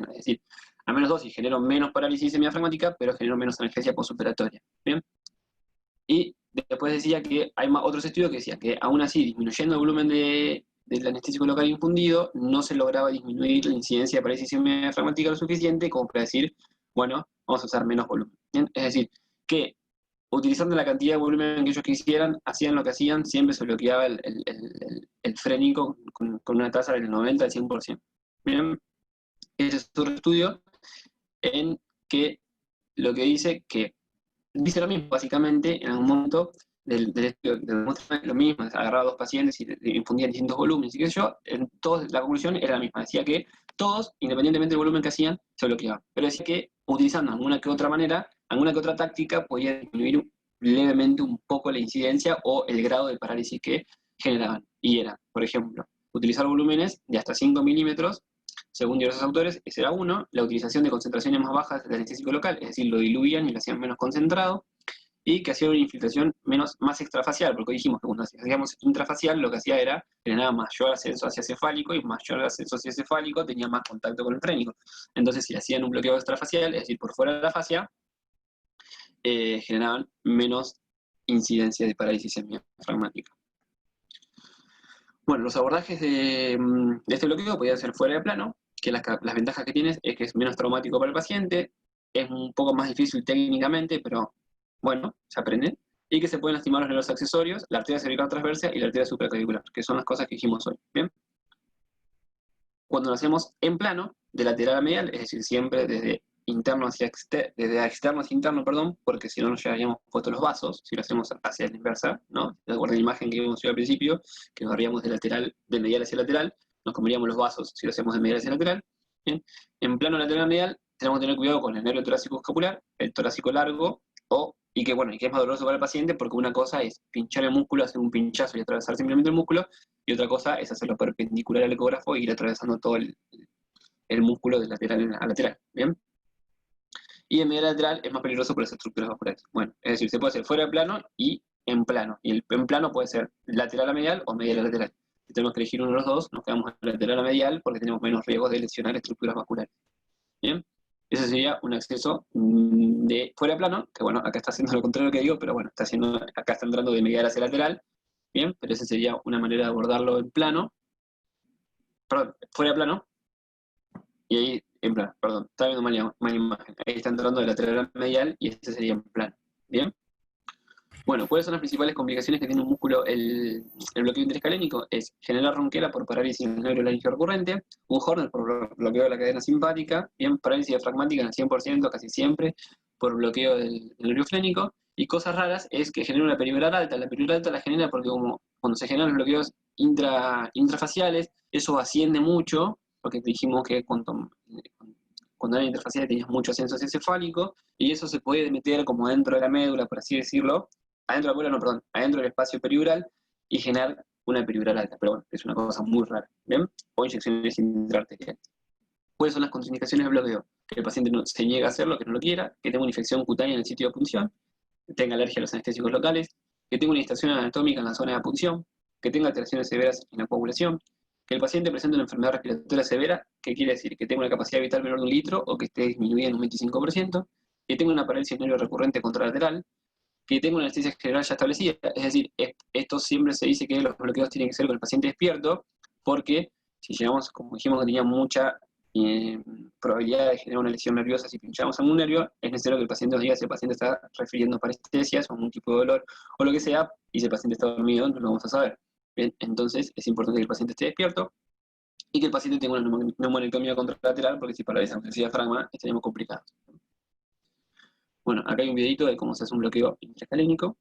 es decir, a menos dosis genero menos parálisis semidiafragmática, pero genero menos analgesia postoperatoria. ¿Bien? Y después decía que hay otros estudios que decían que aún así, disminuyendo el volumen del anestésico local infundido, no se lograba disminuir la incidencia de parálisis semidiafragmática lo suficiente como para decir, bueno, vamos a usar menos volumen. ¿Bien? Es decir, que utilizando la cantidad de volumen que ellos quisieran, hacían lo que hacían, siempre se bloqueaba el frénico con una tasa del 90 al 100%. Bien, ese es otro estudio en que lo que dice lo mismo, básicamente, en algún momento del estudio, demuestra lo mismo, agarraba a dos pacientes y infundían distintos volúmenes, y qué sé yo, en todos, la conclusión era la misma, decía que todos, independientemente del volumen que hacían, se bloqueaban, pero decía que utilizando alguna que otra manera, alguna que otra táctica, podía disminuir levemente un poco la incidencia o el grado de parálisis que generaban, y era, por ejemplo, utilizar volúmenes de hasta 5 milímetros. Según diversos autores, ese era uno, la utilización de concentraciones más bajas del anestésico local, es decir, lo diluían y lo hacían menos concentrado, y que hacía una infiltración más extrafacial, porque dijimos que cuando hacíamos intrafacial lo que hacía era generar mayor ascenso hacia cefálico, y mayor ascenso hacia cefálico tenía más contacto con el frénico. Entonces, si hacían un bloqueo extrafacial, es decir, por fuera de la fascia, generaban menos incidencia de parálisis semidiafragmática. Bueno, los abordajes de este bloqueo podían ser fuera de plano, que las ventajas que tiene es que es menos traumático para el paciente, es un poco más difícil técnicamente, pero bueno, se aprende, y que se pueden lastimar los nervios accesorios, la arteria cervical transversa y la arteria supraclavicular, que son las cosas que dijimos hoy. ¿Bien? Cuando lo hacemos en plano, de lateral a medial, es decir, siempre desde interno hacia desde externo hacia interno, perdón, porque si no nos llevaríamos puestos los vasos, si lo hacemos hacia la inversa, ¿no? De acuerdo a la imagen que vimos hoy al principio, que barríamos de medial hacia lateral, nos comeríamos los vasos si lo hacemos de medial hacia lateral. ¿Bien? En plano lateral a medial, tenemos que tener cuidado con el nervio torácico escapular, el torácico largo, y que es más doloroso para el paciente, porque una cosa es pinchar el músculo, hacer un pinchazo y atravesar simplemente el músculo, y otra cosa es hacerlo perpendicular al ecógrafo e ir atravesando todo el músculo de lateral a lateral. ¿Bien? Y en medial lateral es más peligroso por las estructuras vasculares. Bueno, es decir, se puede hacer fuera de plano y en plano. Y en plano puede ser lateral a medial o medial a lateral. Si tenemos que elegir uno de los dos, nos quedamos lateral a medial porque tenemos menos riesgo de lesionar estructuras vasculares. ¿Bien? Ese sería un acceso de fuera de plano, que bueno, acá está haciendo lo contrario que digo, pero bueno, acá está entrando de medial hacia lateral. Bien, pero esa sería una manera de abordarlo en plano. Perdón, fuera de plano. Y ahí, en plano, perdón, está viendo mal imagen. Ahí está entrando de lateral a medial y ese sería en plano. ¿Bien? Bueno, ¿cuáles son las principales complicaciones que tiene un músculo, el bloqueo interescalénico? Es generar ronquera por parálisis neurolaringio recurrente, un Horner por bloqueo de la cadena simpática, bien, parálisis diafragmática en el 100% casi siempre, por bloqueo del nervio flénico, y cosas raras es que genera una perivral alta. La perivral alta la genera porque como cuando se generan los bloqueos intrafaciales, eso asciende mucho, porque dijimos que cuando era interfacial tenías mucho ascenso cefálico, y eso se puede meter como dentro de la médula, por así decirlo, adentro de la médula, no, perdón, adentro del espacio periural, y generar una perivral alta, pero bueno, es una cosa muy rara, ¿bien? O inyecciones intraarteriales. ¿Cuáles son las contraindicaciones del bloqueo? Que el paciente no, se niega a hacerlo, que no lo quiera, que tenga una infección cutánea en el sitio de punción, que tenga alergia a los anestésicos locales, que tenga una distensión anatómica en la zona de punción, que tenga alteraciones severas en la coagulación, que el paciente presente una enfermedad respiratoria severa, que quiere decir que tenga una capacidad vital menor de 1 litro o que esté disminuida en un 25%, que tenga una parálisis nervio recurrente contralateral, que tenga una anestesia general ya establecida. Es decir, esto siempre se dice que los bloqueos tienen que ser con el paciente despierto, porque si llegamos, como dijimos, que tenía mucha probabilidad de generar una lesión nerviosa si pinchamos en un nervio, es necesario que el paciente nos diga si el paciente está refiriendo parestesias o algún tipo de dolor o lo que sea, y si el paciente está dormido no lo vamos a saber. Bien, entonces es importante que el paciente esté despierto y que el paciente tenga una neumonectomía contralateral, porque si paraliza la diafragma estaríamos complicados. Bueno, acá hay un videito de cómo se hace un bloqueo intraescalénico.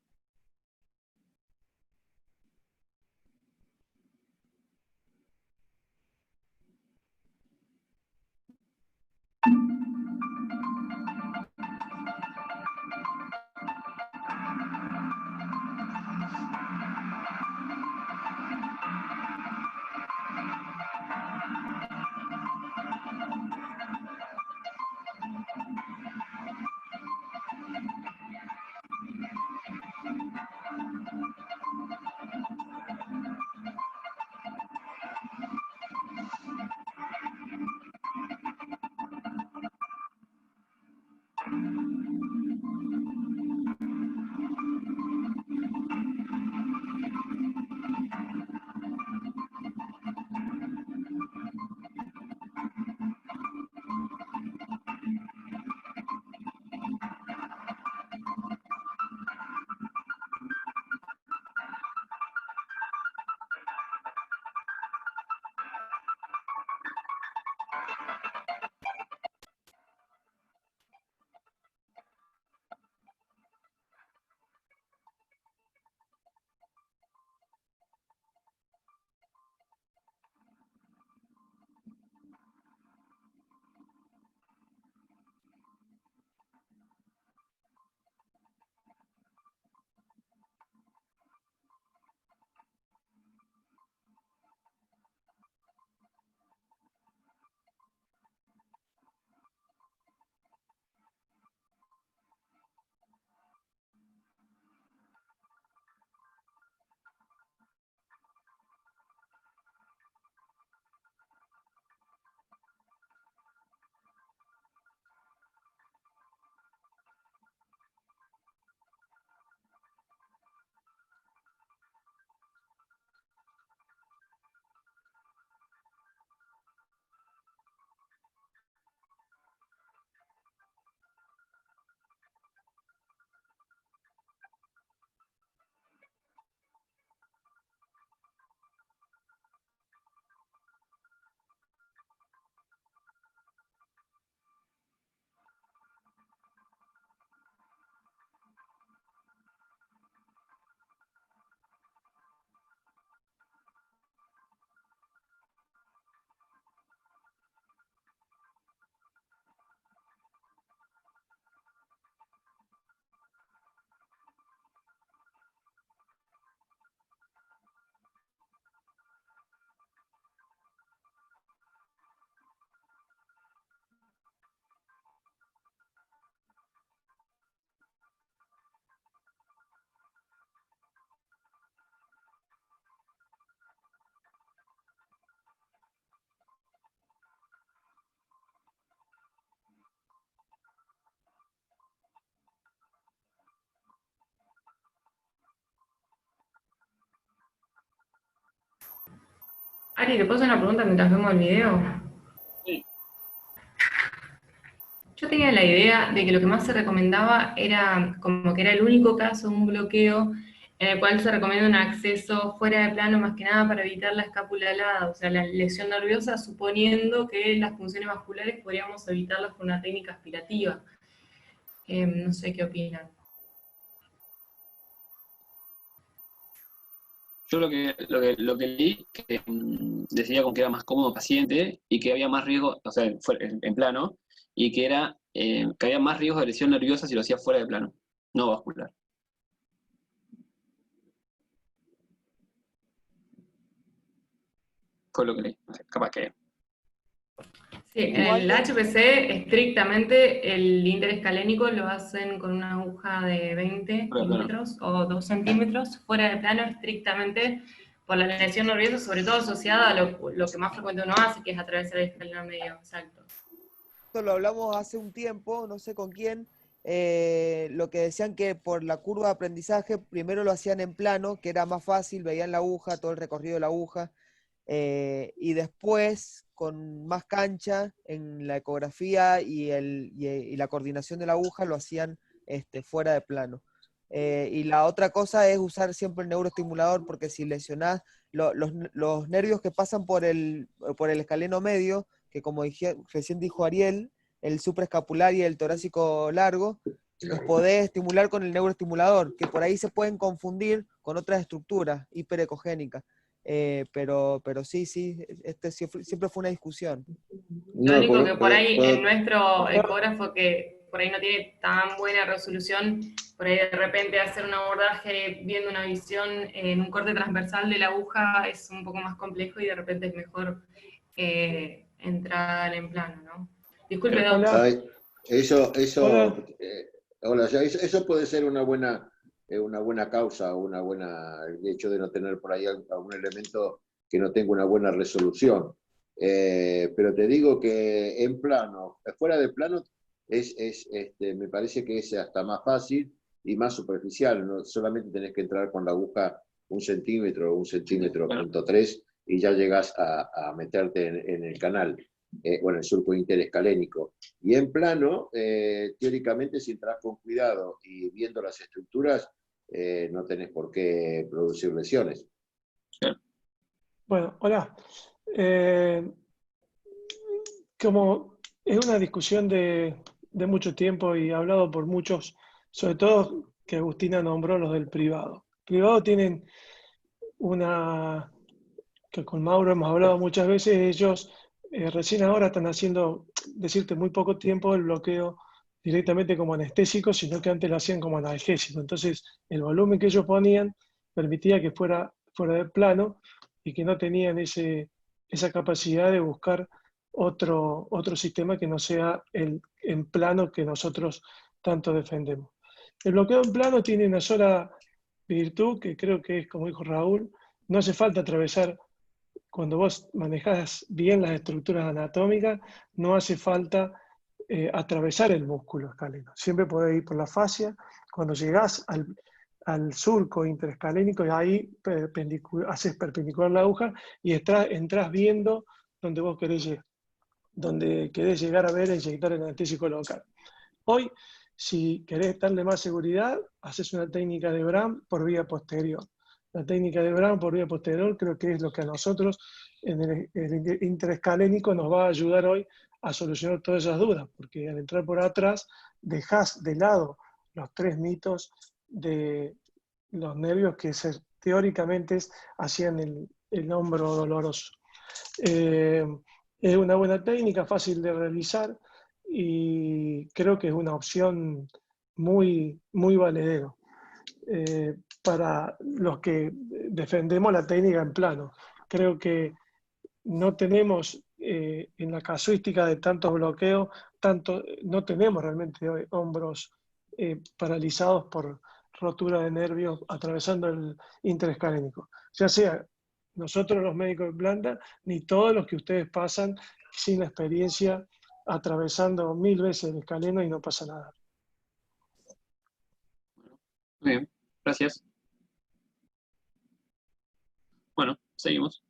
Ari, ¿te puedo hacer una pregunta mientras vemos el video?
Sí.
Yo tenía la idea de que lo que más se recomendaba era como que era el único caso de un bloqueo en el cual se recomienda un acceso fuera de plano más que nada para evitar la escápula alada, o sea, la lesión nerviosa, suponiendo que las funciones vasculares podríamos evitarlas con una técnica aspirativa. No sé qué opinan.
Yo lo que leí, que decía con que era más cómodo paciente y que había más riesgo, o sea, en plano, y que había más riesgo de lesión nerviosa si lo hacía fuera de plano, no vascular. Fue lo que leí. No sé, capaz que.
Sí, en
Igual
el HPC estrictamente el interescalénico lo hacen con una aguja de 20
Fuera de plano.
milímetros o 2 centímetros, fuera de plano estrictamente por la lesión nerviosa, sobre todo asociada a lo que más frecuente uno hace, que es atravesar el escaleno medio, exacto.
esto lo hablamos hace un tiempo, no sé con quién, lo que decían que por la curva de aprendizaje primero lo hacían en plano, que era más fácil, veían la aguja, todo el recorrido de la aguja, y después con más cancha en la ecografía y la coordinación de la aguja lo hacían fuera de plano. Y la otra cosa es usar siempre el neuroestimulador, porque si lesionás los nervios que pasan por el escaleno medio, que como recién dijo Ariel, el supraescapular y el torácico largo, los podés estimular con el neuroestimulador, que por ahí se pueden confundir con otras estructuras hiperecogénicas. Pero sí, siempre fue una discusión.
Lo
No,
único que por ahí en
por-
nuestro ecógrafo que por ahí no tiene tan buena resolución, por ahí de repente hacer un abordaje viendo una visión en un corte transversal de la aguja es un poco más complejo y de repente es mejor entrar en plano, ¿no? Disculpe, Doc.
Hola,
ay, eso,
hola.
hola, ya, eso puede ser una buena causa, el hecho de no tener por ahí algún elemento que no tenga una buena resolución. Pero te digo que en plano, fuera de plano, me parece que es hasta más fácil y más superficial. No solamente tenés que entrar con la aguja 1 centímetro, un centímetro,
Bueno,
punto 3, y ya llegás a meterte en el canal, el surco interescalénico. Y en plano, teóricamente, si entras con cuidado y viendo las estructuras, no tenés por qué producir lesiones.
Bueno, hola. Eh, Como es una discusión de mucho tiempo y hablado por muchos, sobre todo que Agustina nombró los del privado. Privado tienen una, que con Mauro hemos hablado muchas veces, ellos recién ahora están haciendo, decirte, muy poco tiempo el bloqueo directamente como anestésico, sino que antes lo hacían como analgésico. Entonces, el volumen que ellos ponían permitía que fuera de plano y que no tenían esa capacidad de buscar otro sistema que no sea el en plano que nosotros tanto defendemos. El bloqueo en plano tiene una sola virtud, que creo que es, como dijo Raúl, no hace falta atravesar, cuando vos manejás bien las estructuras anatómicas, no hace falta atravesar el músculo escaleno. Siempre podés ir por la fascia. Cuando llegás al surco interescalénico, ahí haces perpendicular la aguja y entras viendo donde vos donde querés llegar a ver e inyectar el anestésico local. Hoy, si querés darle más seguridad, haces una técnica de Bram por vía posterior. La técnica de Bram por vía posterior creo que es lo que a nosotros en el interescalénico nos va a ayudar hoy a solucionar todas esas dudas, porque al entrar por atrás dejás de lado los 3 mitos de los nervios que teóricamente hacían el hombro doloroso. Es una buena técnica, fácil de realizar, y creo que es una opción muy valedero para los que defendemos la técnica en plano. Creo que no tenemos en la casuística de tantos bloqueos, no tenemos realmente hoy hombros paralizados por rotura de nervios atravesando el interescalénico. Ya sea nosotros los médicos de planta, ni todos los que ustedes pasan sin la experiencia atravesando 1000 veces el escaleno y no pasa nada.
muy bien, gracias. Bueno, seguimos.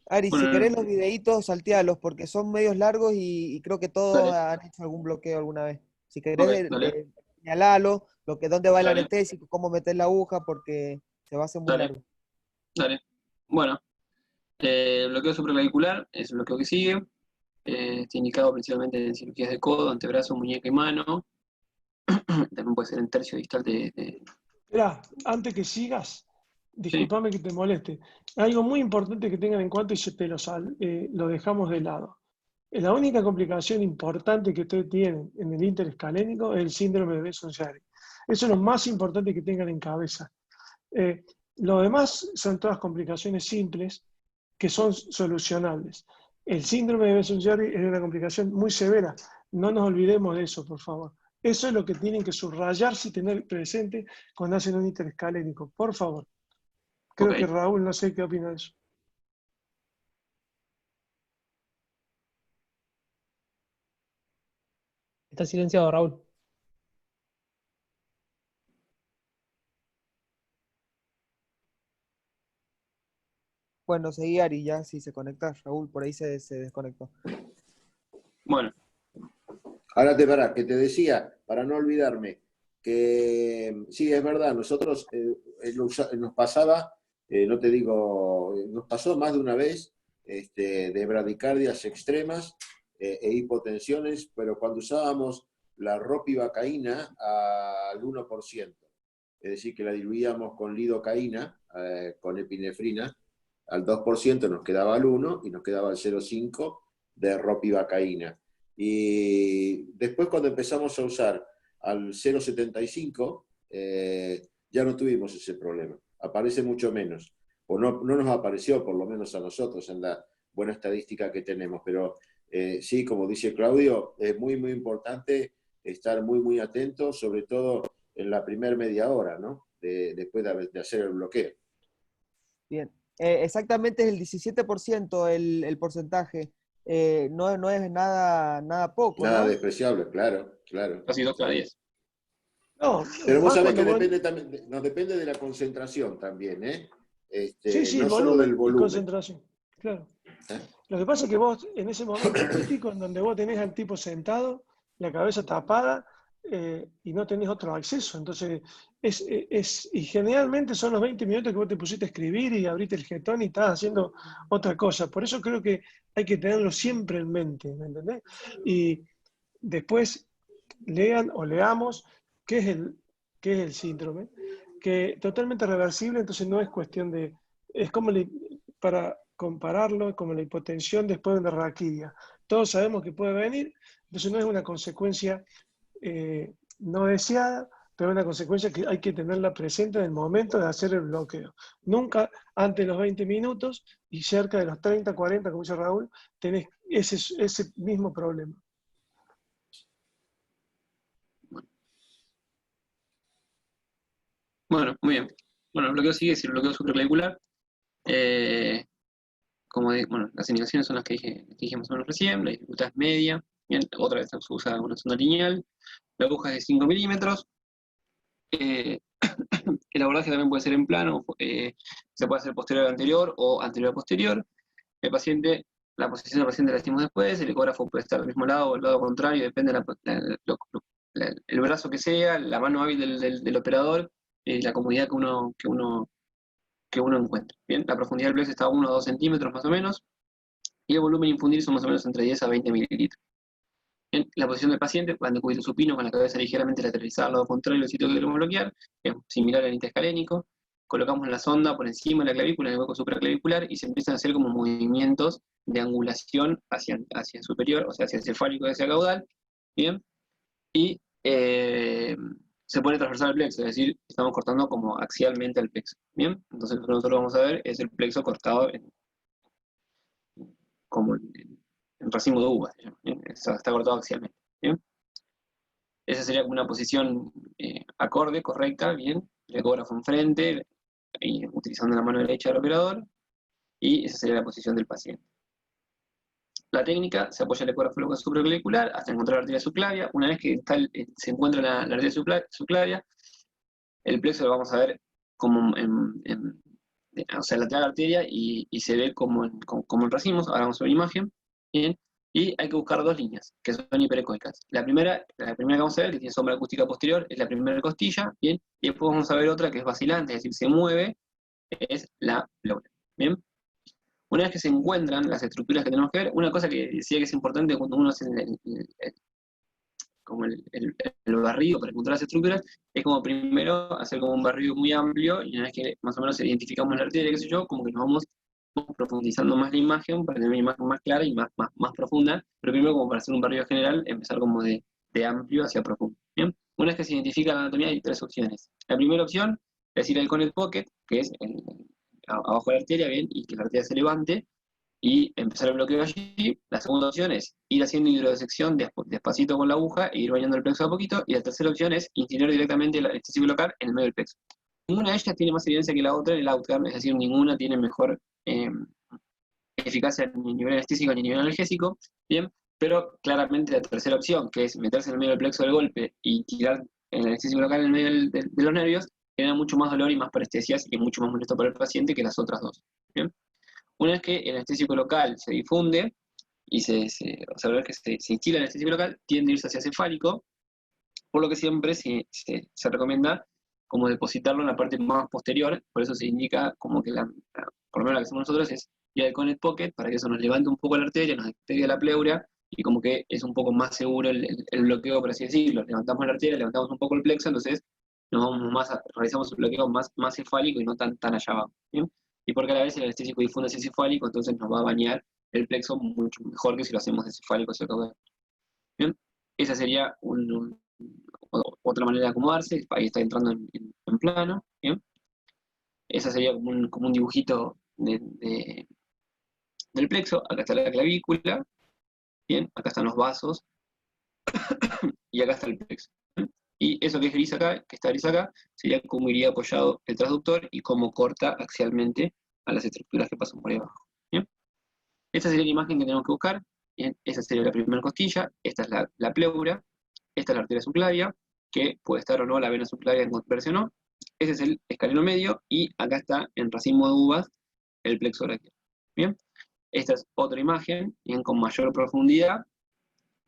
Ari, si
Bueno,
querés los videitos, saltealos, porque son medios largos y creo que todos
dale,
han hecho algún bloqueo alguna vez. Si querés,
ok, dale,
señalalo, dónde va el
dale,
anestésico, cómo meter la aguja, porque se va a hacer muy
dale,
largo.
dale. Bueno, el bloqueo supraclavicular es el bloqueo que sigue. Está indicado principalmente en cirugías de codo, antebrazo, muñeca y mano. También puede ser en tercio distal de...
Mirá, antes que sigas,
Sí,
discúlpame que te moleste. Algo muy importante que tengan en cuenta y lo dejamos de lado. La única complicación importante que ustedes tienen en el interescalénico es el síndrome de Besson-Chiari. Eso es lo más importante que tengan en cabeza. Lo demás son todas complicaciones simples que son solucionables. El síndrome de Besson-Chiari es una complicación muy severa. No nos olvidemos de eso, por favor. Eso es lo que tienen que subrayarse y tener presente cuando hacen un interescalénico, por favor. Creo
ok.
que Raúl, no sé qué opina de eso.
Está silenciado, Raúl.
Bueno, seguí Ari, ya si se conecta, Raúl, por ahí se desconectó.
Bueno,
Ahora que te decía, para no olvidarme, que sí, es verdad, nosotros nos pasaba, no te digo, nos pasó más de una vez de bradicardias extremas e hipotensiones, pero cuando usábamos la ropivacaína al 1%, es decir, que la diluíamos con lidocaína, con epinefrina, al 2% nos quedaba el 1 y nos quedaba el 0,5 de ropivacaína. Y después cuando empezamos a usar al 0,75, ya no tuvimos ese problema. Aparece mucho menos. O no nos apareció, por lo menos a nosotros, en la buena estadística que tenemos. Pero sí, como dice Claudio, es muy, muy importante estar muy, muy atento, sobre todo en la primera media hora, ¿no? Después de hacer el bloqueo.
Bien. Exactamente es el 17% el porcentaje. No es nada poco,
Nada
¿no?
despreciable, claro, claro.
casi 2 cada 10.
No,
Pero vos
más
sabés
cuando
que
vos...
depende también, nos depende de la concentración también, ¿eh?
Sí,
No solo del
volumen y
volumen.
concentración. Claro.
¿Eh?
Lo que pasa es que vos, en ese momento crítico, en donde vos tenés al tipo sentado, la cabeza tapada, y no tenés otro acceso. Entonces, y generalmente son los 20 minutos que vos te pusiste a escribir y abriste el jetón y estás haciendo otra cosa. Por eso creo que hay que tenerlo siempre en mente, ¿me entendés? Y después lean o leamos qué es el síndrome, que totalmente reversible, entonces no es cuestión de, es como para compararlo, como la hipotensión después de una raquidia. Todos sabemos que puede venir, entonces no es una consecuencia no deseada, pero una consecuencia que hay que tenerla presente en el momento de hacer el bloqueo. Nunca antes de los 20 minutos y cerca de los 30, 40, como dice Raúl, tenés ese mismo problema.
Bueno, muy bien. Bueno, el bloqueo sigue, es el bloqueo supraclavicular. Bueno, las indicaciones son las que dije más o menos recién, la dificultad es media. Bien, otra vez se usa una sonda lineal. La aguja es de 5 milímetros. El abordaje también puede ser en plano, se puede hacer posterior al anterior o anterior al posterior. El paciente, la posición del paciente la decimos después, el ecógrafo puede estar del mismo lado o del lado contrario, depende el brazo que sea, la mano hábil del operador, la comodidad que uno encuentre. Bien, la profundidad del plexo está a 1 o 2 centímetros más o menos, y el volumen infundir son más o menos entre 10 a 20 mililitros. Bien, la posición del paciente, va en decúbito supino con la cabeza ligeramente lateralizada al lado contrario del sitio que queremos bloquear, que es similar al interescalénico. Colocamos la sonda por encima de la clavícula, en el hueco supraclavicular, y se empiezan a hacer como movimientos de angulación hacia el superior, o sea, hacia el cefálico y hacia el caudal. Bien, y se pone transversal al plexo, es decir, estamos cortando como axialmente al plexo. Bien, entonces lo que nosotros vamos a ver es el plexo cortado como en racimo de uvas, ¿bien? Está cortado axialmente. ¿Bien? Esa sería como una posición acorde, correcta, bien, el ecógrafo enfrente, y utilizando la mano derecha del operador, y esa sería la posición del paciente. La técnica, se apoya el ecógrafo en la supraclavicular hasta encontrar la arteria subclavia. Una vez que se encuentra la arteria subclavia, el plexo lo vamos a ver como o sea, lateral a la arteria y se ve como en racimos. Ahora vamos a ver una imagen. Bien. Y hay que buscar dos líneas, que son hiperecoicas. La primera que vamos a ver, que tiene sombra acústica posterior, es la primera costilla, ¿bien? Y después vamos a ver otra que es vacilante, es decir, se mueve, es la pleura, ¿bien? Una vez que se encuentran las estructuras que tenemos que ver, una cosa que decía que es importante cuando uno hace como el barrido para encontrar las estructuras, es como primero hacer como un barrido muy amplio, y una vez que más o menos identificamos la arteria, qué sé yo, como que nos vamos profundizando más la imagen, para tener una imagen más clara y más profunda, pero primero como para hacer un barrido general, empezar como de amplio hacia profundo, ¿bien? Una vez que se identifica la anatomía hay tres opciones. La primera opción es ir al Connect Pocket, que es abajo de la arteria, ¿bien? Y que la arteria se levante, y empezar el bloqueo allí. La segunda opción es ir haciendo hidrodisección despacito con la aguja e ir bañando el plexo a poquito. Y la tercera opción es incinerar directamente el anestésio local en el medio del plexo. Ninguna de ellas tiene más evidencia que la otra en el outcome, es decir, ninguna tiene mejor eficacia ni a nivel anestésico ni a nivel analgésico, ¿bien? Pero claramente la tercera opción, que es meterse en el medio del plexo del golpe y tirar el anestésio local en el medio de los nervios, genera mucho más dolor y más parestesias y es mucho más molesto para el paciente que las otras dos, ¿bien? Una vez que el anestésico local se difunde y o sea, una vez que se instila el anestésico local, tiende a irse hacia cefálico, por lo que siempre se recomienda como depositarlo en la parte más posterior, por eso se indica como que por lo menos la que hacemos nosotros es ir al Connect Pocket para que eso nos levante un poco la arteria, nos despegue la pleura, y como que es un poco más seguro el bloqueo, por así decirlo. Levantamos la arteria, levantamos un poco el plexo, entonces realizamos el bloqueo más cefálico y no tan allá abajo, ¿bien? Y porque a la vez el anestésico difunde hacia cefálico, entonces nos va a bañar el plexo mucho mejor que si lo hacemos de cefálico hacia caudal. ¿Bien? Esa sería otra manera de acomodarse, ahí está entrando en plano, ¿bien? Esa sería como un dibujito del plexo. Acá está la clavícula, ¿bien? Acá están los vasos, y acá está el plexo. ¿Bien? Y eso que es gris acá, que está gris acá, sería cómo iría apoyado el transductor y cómo corta axialmente a las estructuras que pasan por ahí abajo. ¿Bien? Esta sería la imagen que tenemos que buscar. Bien, esa sería la primera costilla, esta es la pleura, esta es la arteria subclavia, que puede estar o no la vena subclavia en converse o no. Ese es el escaleno medio, y acá está en racimo de uvas el plexo braquial. Bien, esta es otra imagen, bien, con mayor profundidad,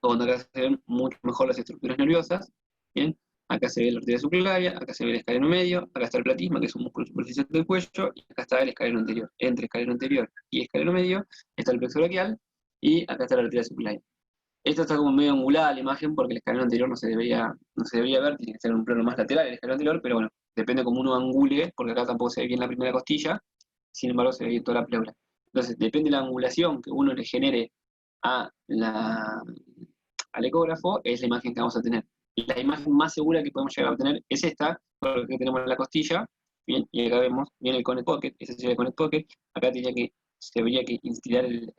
donde acá se ven mucho mejor las estructuras nerviosas. Bien, acá se ve la arteria subclavia, acá se ve el escaleno medio, acá está el platisma, que es un músculo superficial del cuello, y acá está el escaleno anterior. Entre escaleno anterior y escaleno medio está el plexo braquial, y acá está la arteria subclavia. Esto está como medio angulada la imagen porque el escaleno anterior no se debería ver, tiene que ser un plano más lateral el escaleno anterior, pero bueno, depende cómo uno angule, porque acá tampoco se ve bien la primera costilla, sin embargo se ve bien toda la pleura. Entonces, depende de la angulación que uno le genere al ecógrafo, es la imagen que vamos a tener. La imagen más segura que podemos llegar a obtener es esta, porque tenemos la costilla, bien, y acá vemos bien el Connect Pocket, ese sería el Connect Pocket. Acá se habría que instilar el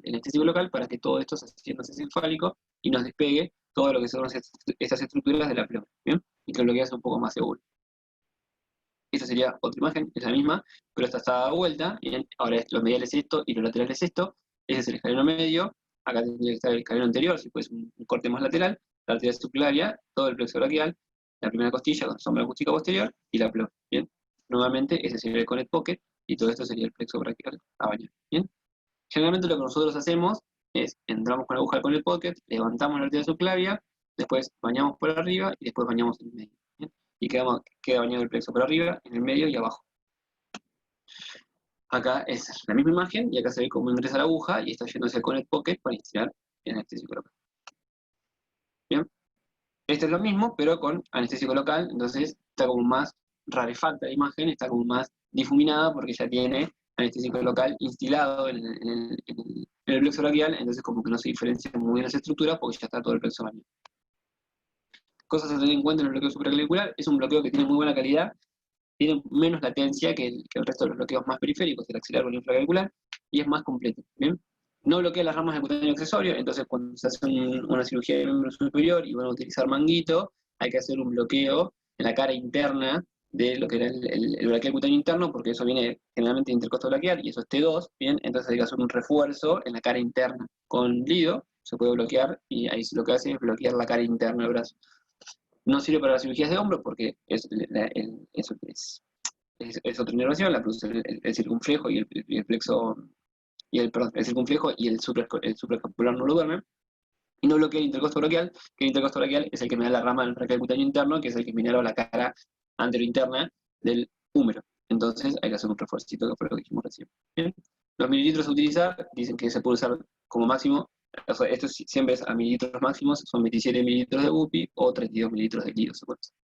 anestésico local para que todo esto se haciéndose cefálico y nos despegue todo lo que son estas estructuras de la pleura, ¿bien? Y que lo que hace un poco más seguro. Esa sería otra imagen, es la misma, pero esta está dada vuelta. Bien, ahora lo medial es esto y lo lateral es esto. Ese es el escaleno medio. Acá tendría que estar el escaleno anterior, si fuese un corte más lateral. La arteria subclavia, todo el plexo braquial, la primera costilla con sombra acústica posterior y la pleura. Bien, nuevamente ese sería el Connect Pocket y todo esto sería el plexo braquial a bañar. Bien, generalmente lo que nosotros hacemos es entramos con la aguja al Connect Pocket, levantamos la arteria subclavia, después bañamos por arriba y después bañamos en el medio. ¿Bien? Y queda bañado el plexo por arriba, en el medio y abajo. Acá es la misma imagen, y acá se ve cómo ingresa la aguja y está yendo hacia el Connect Pocket para instilar el anestésico local. Bien, este es lo mismo, pero con anestésico local, entonces está como más rarefacta la imagen, está como más difuminada porque ya tiene anestésico local instilado en el plexo braquial, entonces como que no se diferencia muy bien las estructuras porque ya está todo el plexo bañado. Cosas a tener en cuenta en el bloqueo supraclavicular: es un bloqueo que tiene muy buena calidad, tiene menos latencia que el resto de los bloqueos más periféricos, el axilar o el infraclavicular, y es más completo. ¿Bien? No bloquea las ramas del cutáneo accesorio, entonces cuando se hace una cirugía del miembro superior y van a utilizar manguito, hay que hacer un bloqueo en la cara interna de lo que era el braquial cutáneo interno, porque eso viene generalmente de intercosto braquial, y eso es T2, ¿bien? Entonces hay que hacer un refuerzo en la cara interna. Con Lido se puede bloquear, y ahí lo que hace es bloquear la cara interna del brazo. No sirve para las cirugías de hombro porque es otra inervación, la produce el circunflejo y el plexo, perdón, el circunflejo y el supraescapular no lo duermen, y no bloquea el intercosto braquial, que el intercosto braquial es el que me da la rama del braquial cutáneo interno, que es el que me da la cara anterointerna del húmero. Entonces hay que hacer un refuercito, que fue lo que dijimos recién. ¿Bien? Los mililitros a utilizar, dicen que se puede usar como máximo, o sea, esto siempre es a mililitros máximos, son 27 mililitros de UPI o 32 mililitros de líquido, se puede usar.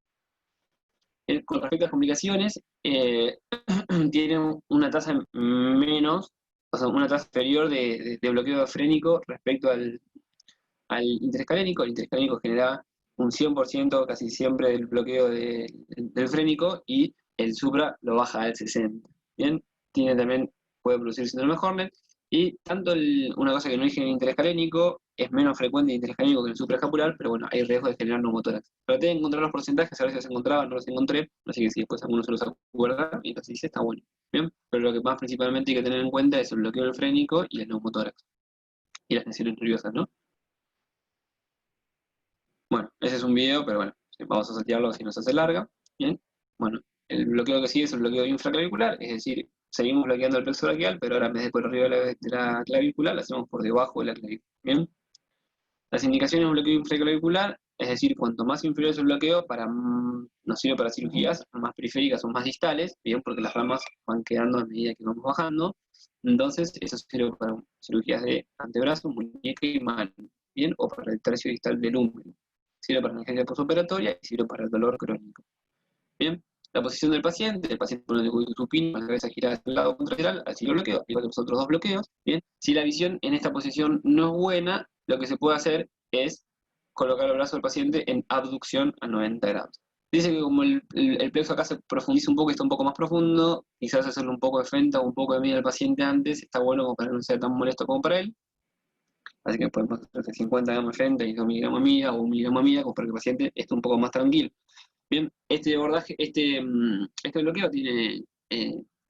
Con respecto a las complicaciones, tienen una tasa menos, o sea, una tasa inferior de bloqueo frénico respecto al interescalénico. El interescalénico genera un 100% casi siempre del bloqueo del frénico, y el supra lo baja al 60%. Bien, puede producir síndrome de Horner, y tanto una cosa que no dije en el interescalénico, es menos frecuente el interescalénico que el supraescapular, pero bueno, hay riesgo de generar neumotórax. Traté de encontrar los porcentajes, a ver si los encontraba, no los encontré, así que si después alguno se los acuerda, y entonces dice, está bueno. Bien, pero lo que más principalmente hay que tener en cuenta es el bloqueo del frénico y el neumotórax, y las tensiones nerviosas, ¿no? Bueno, ese es un video, pero bueno, vamos a saltearlo si nos hace larga. Bien, bueno, el bloqueo que sigue es el bloqueo infraclavicular, es decir, seguimos bloqueando el plexo braquial, pero ahora en vez de por arriba de la clavícula, lo hacemos por debajo de la clavícula. Bien, las indicaciones de un bloqueo infraclavicular, es decir, cuanto más inferior es el bloqueo, nos sirve para cirugías más periféricas o más distales, bien, porque las ramas van quedando a medida que vamos bajando. Entonces, eso sirve para cirugías de antebrazo, muñeca y mano, bien, o para el tercio distal del húmero. Sirve para analgesia postoperatoria y sirve para el dolor crónico. Bien, la posición del paciente pone el cuello supino, la cabeza girada hacia el lado contralateral, así lo bloqueo, igual que los otros dos bloqueos. Bien, si la visión en esta posición no es buena, lo que se puede hacer es colocar el brazo del paciente en abducción a 90 grados. Dice que como el plexo acá se profundiza un poco y está un poco más profundo, quizás hacerle un poco de frente o un poco de media al paciente antes, está bueno como para que no sea tan molesto como para él. Así que podemos hacer 50 gramos de frente y 2 miligramos de mida o 1 miligramo de mida, como para que el paciente esté un poco más tranquilo. Bien, este abordaje, este bloqueo tiene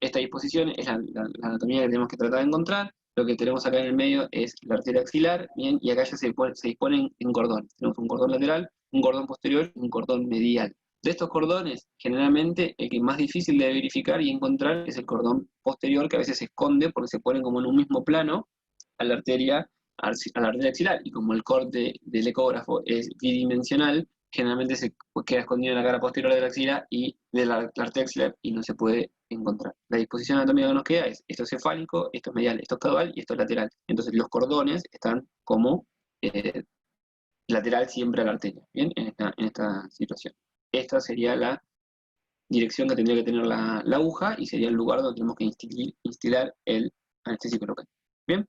esta disposición, es la anatomía que tenemos que tratar de encontrar. Lo que tenemos acá en el medio es la arteria axilar, bien, y acá ya se disponen en cordones. Tenemos un cordón lateral, un cordón posterior y un cordón medial. De estos cordones, generalmente el que es más difícil de verificar y encontrar es el cordón posterior, que a veces se esconde porque se ponen como en un mismo plano a la arteria axilar, y como el corte del ecógrafo es bidimensional, generalmente se queda escondido en la cara posterior de la axila y de la arteria axilar y no se puede encontrar. La disposición anatómica que nos queda es esto es cefálico, esto es medial, esto es caudal y esto es lateral. Entonces los cordones están como lateral siempre a la arteria, ¿bien? En esta situación. Esta sería la dirección que tendría que tener la aguja y sería el lugar donde tenemos que instilar el anestésico local. ¿Bien?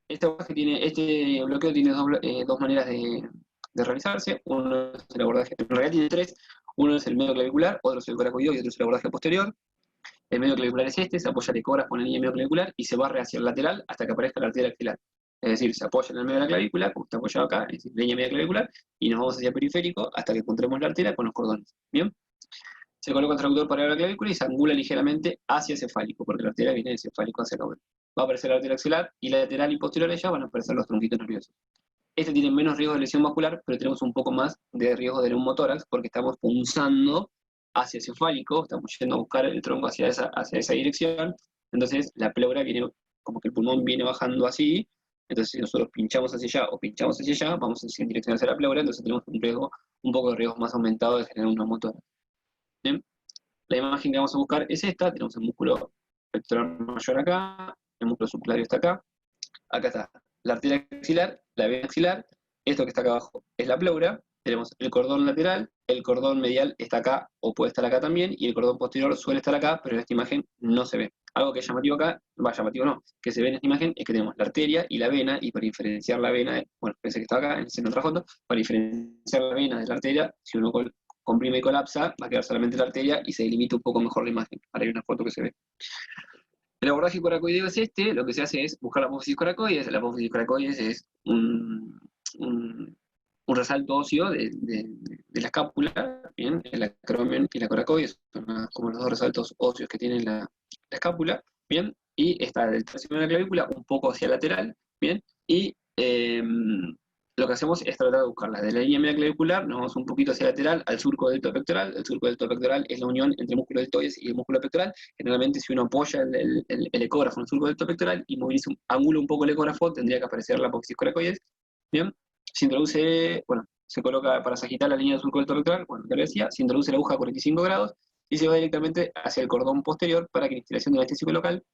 Este bloqueo tiene dos maneras de realizarse. Uno es el abordaje, en realidad tiene tres. Uno es el medio clavicular, otro es el coracoideo y otro es el abordaje posterior. El medio clavicular es se apoya el ecógrafo en la línea medio clavicular y se barre hacia el lateral hasta que aparezca la arteria axilar. Es decir, se apoya en el medio de la clavícula, como está apoyado acá, es decir, línea media clavicular, y nos vamos hacia el periférico hasta que encontremos la arteria con los cordones. ¿Bien? Se coloca el traductor para la clavícula y se angula ligeramente hacia cefálico, porque la arteria viene de cefálico hacia caudal. Va a aparecer la arteria axilar y lateral y posterior a ella van a aparecer los tronquitos nerviosos. Este tiene menos riesgo de lesión vascular, pero tenemos un poco más de riesgo de neumotórax porque estamos punzando hacia cefálico, estamos yendo a buscar el tronco hacia esa dirección. Entonces la pleura viene, como que el pulmón viene bajando así. Entonces si nosotros pinchamos hacia allá o pinchamos hacia allá, vamos en dirección hacia la pleura, entonces tenemos un poco de riesgo más aumentado de generar un neumotórax. ¿Bien? La imagen que vamos a buscar es esta. Tenemos el músculo pectoral mayor acá, el músculo subclavio está acá. Acá está la arteria axilar, la vena axilar. Esto que está acá abajo es la pleura. Tenemos el cordón lateral, el cordón medial está acá o puede estar acá también, y el cordón posterior suele estar acá, pero en esta imagen no se ve. Algo que es llamativo acá, llamativo no, que se ve en esta imagen es que tenemos la arteria y la vena, y para diferenciar la vena, bueno, pensé que estaba acá, en otra foto, para diferenciar la vena de la arteria, si uno comprime y colapsa, va a quedar solamente la arteria y se delimita un poco mejor la imagen. Ahora hay una foto que se ve. El abordaje coracoideo es lo que se hace es buscar la apófisis coracoides. La apófisis coracoides es un resalto óseo de la escápula, ¿bien? El acromion y la coracoides son como los dos resaltos óseos que tiene la escápula, ¿bien? Y está del tercio de la clavícula un poco hacia lateral, ¿bien? Y lo que hacemos es tratar de buscarla. De la línea media clavicular nos vamos un poquito hacia lateral al surco deltoide pectoral. El surco deltoide pectoral es la unión entre el músculo deltoides y el músculo pectoral. Generalmente, si uno apoya el ecógrafo en el surco deltoide pectoral y moviliza, angula un poco el ecógrafo, tendría que aparecer la apófisis coracoides. Bien, se introduce, bueno, se coloca para sagitar la línea del surco deltoide pectoral, bueno, ya lo decía, se introduce la aguja a 45 grados y se va directamente hacia el cordón posterior para que la instilación del anestésico local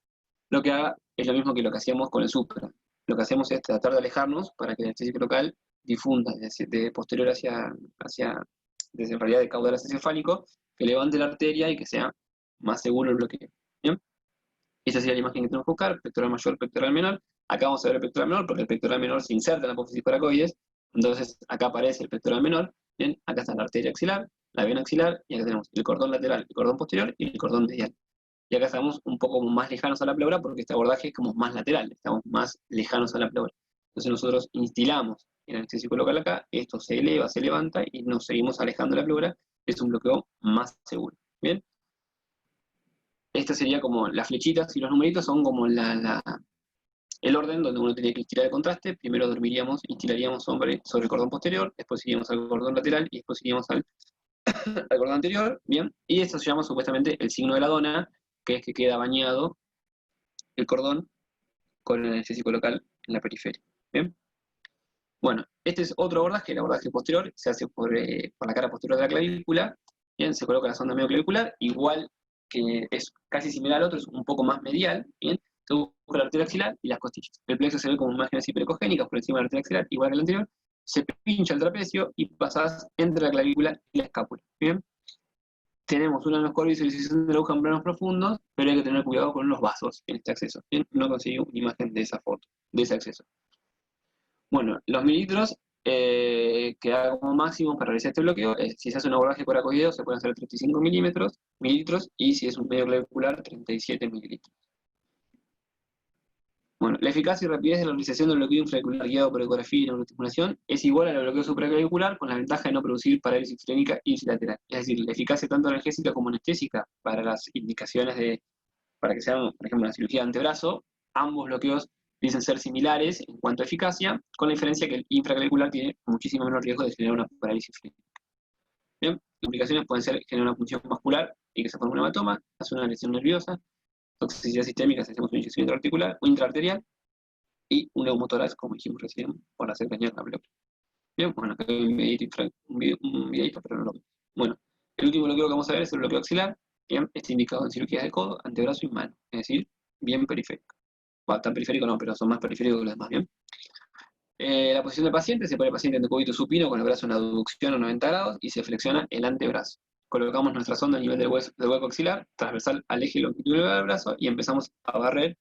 lo que haga es lo mismo que lo que hacíamos con el supra. Lo que hacemos es tratar de alejarnos para que el anestésico local difunda de posterior desde en realidad de caudal hacia cefálico, que levante la arteria y que sea más seguro el bloqueo. ¿Bien? Esa sería la imagen que tenemos que buscar, pectoral mayor, pectoral menor. Acá vamos a ver el pectoral menor, porque el pectoral menor se inserta en la apófisis coracoides, entonces acá aparece el pectoral menor. Bien, acá está la arteria axilar, la vena axilar, y acá tenemos el cordón lateral, el cordón posterior y el cordón medial. Y acá estamos un poco más lejanos a la pleura porque este abordaje es como más lateral, estamos más lejanos a la pleura. Entonces nosotros instilamos el anestésico local acá, esto se eleva, se levanta y nos seguimos alejando de la pleura, es un bloqueo más seguro. ¿Bien? Esta sería como las flechitas y los numeritos son como el orden donde uno tiene que instilar el contraste. Primero instilaríamos sobre el cordón posterior, después iríamos al cordón lateral y después iríamos al cordón anterior. Bien, y esto se llama supuestamente el signo de la dona, que es que queda bañado el cordón con el anestésico local en la periferia. ¿Bien? Bueno, este es otro abordaje, el abordaje posterior, se hace por la cara posterior de la clavícula. Bien, se coloca la sonda medioclavicular, igual que es casi similar al otro, es un poco más medial. Bien, se busca la arteria axilar y las costillas. El plexo se ve como imágenes hiperecogénicas por encima de la arteria axilar, igual que el anterior. Se pincha el trapecio y pasas entre la clavícula y la escápula. Bien, tenemos una visualización de la aguja en planos profundos, pero hay que tener cuidado con los vasos en este acceso. Bien, no conseguí una imagen de esa foto, de ese acceso. Bueno, los mililitros que hago como máximo para realizar este bloqueo, si se hace un abordaje coracoideo se pueden hacer 35 mililitros, y si es un medio clavicular, 37 mililitros. Bueno, la eficacia y rapidez de la realización del bloqueo infraclavicular guiado por ecografía y neuroestimulación es igual al bloqueo supraclavicular, con la ventaja de no producir parálisis frénica ipsilateral. Es decir, la eficacia tanto analgésica como anestésica para las indicaciones para que sean, por ejemplo, una cirugía de antebrazo, ambos bloqueos dicen ser similares en cuanto a eficacia, con la diferencia que el infraclavicular tiene muchísimo menos riesgo de generar una parálisis frénica. Bien, las implicaciones pueden ser generar una punción muscular y que se forme un hematoma, hacer una lesión nerviosa, toxicidad sistémica si hacemos una inyección intraarticular o intraarterial, y un neumotórax, como dijimos recién, por hacer dañar la pleura. Bien, bueno, acá hay un videito, pero no lo veo. Bueno, el último bloqueo que vamos a ver es el bloqueo axilar. Bien, está indicado en cirugías de codo, antebrazo y mano, es decir, bien periférico. Bueno, tan periférico no, pero son más periféricos que los demás, ¿bien? La posición del paciente, se pone el paciente en decúbito supino con el brazo en aducción a 90 grados y se flexiona el antebrazo. Colocamos nuestra sonda a nivel del hueco axilar, transversal al eje longitudinal del brazo y empezamos a barrer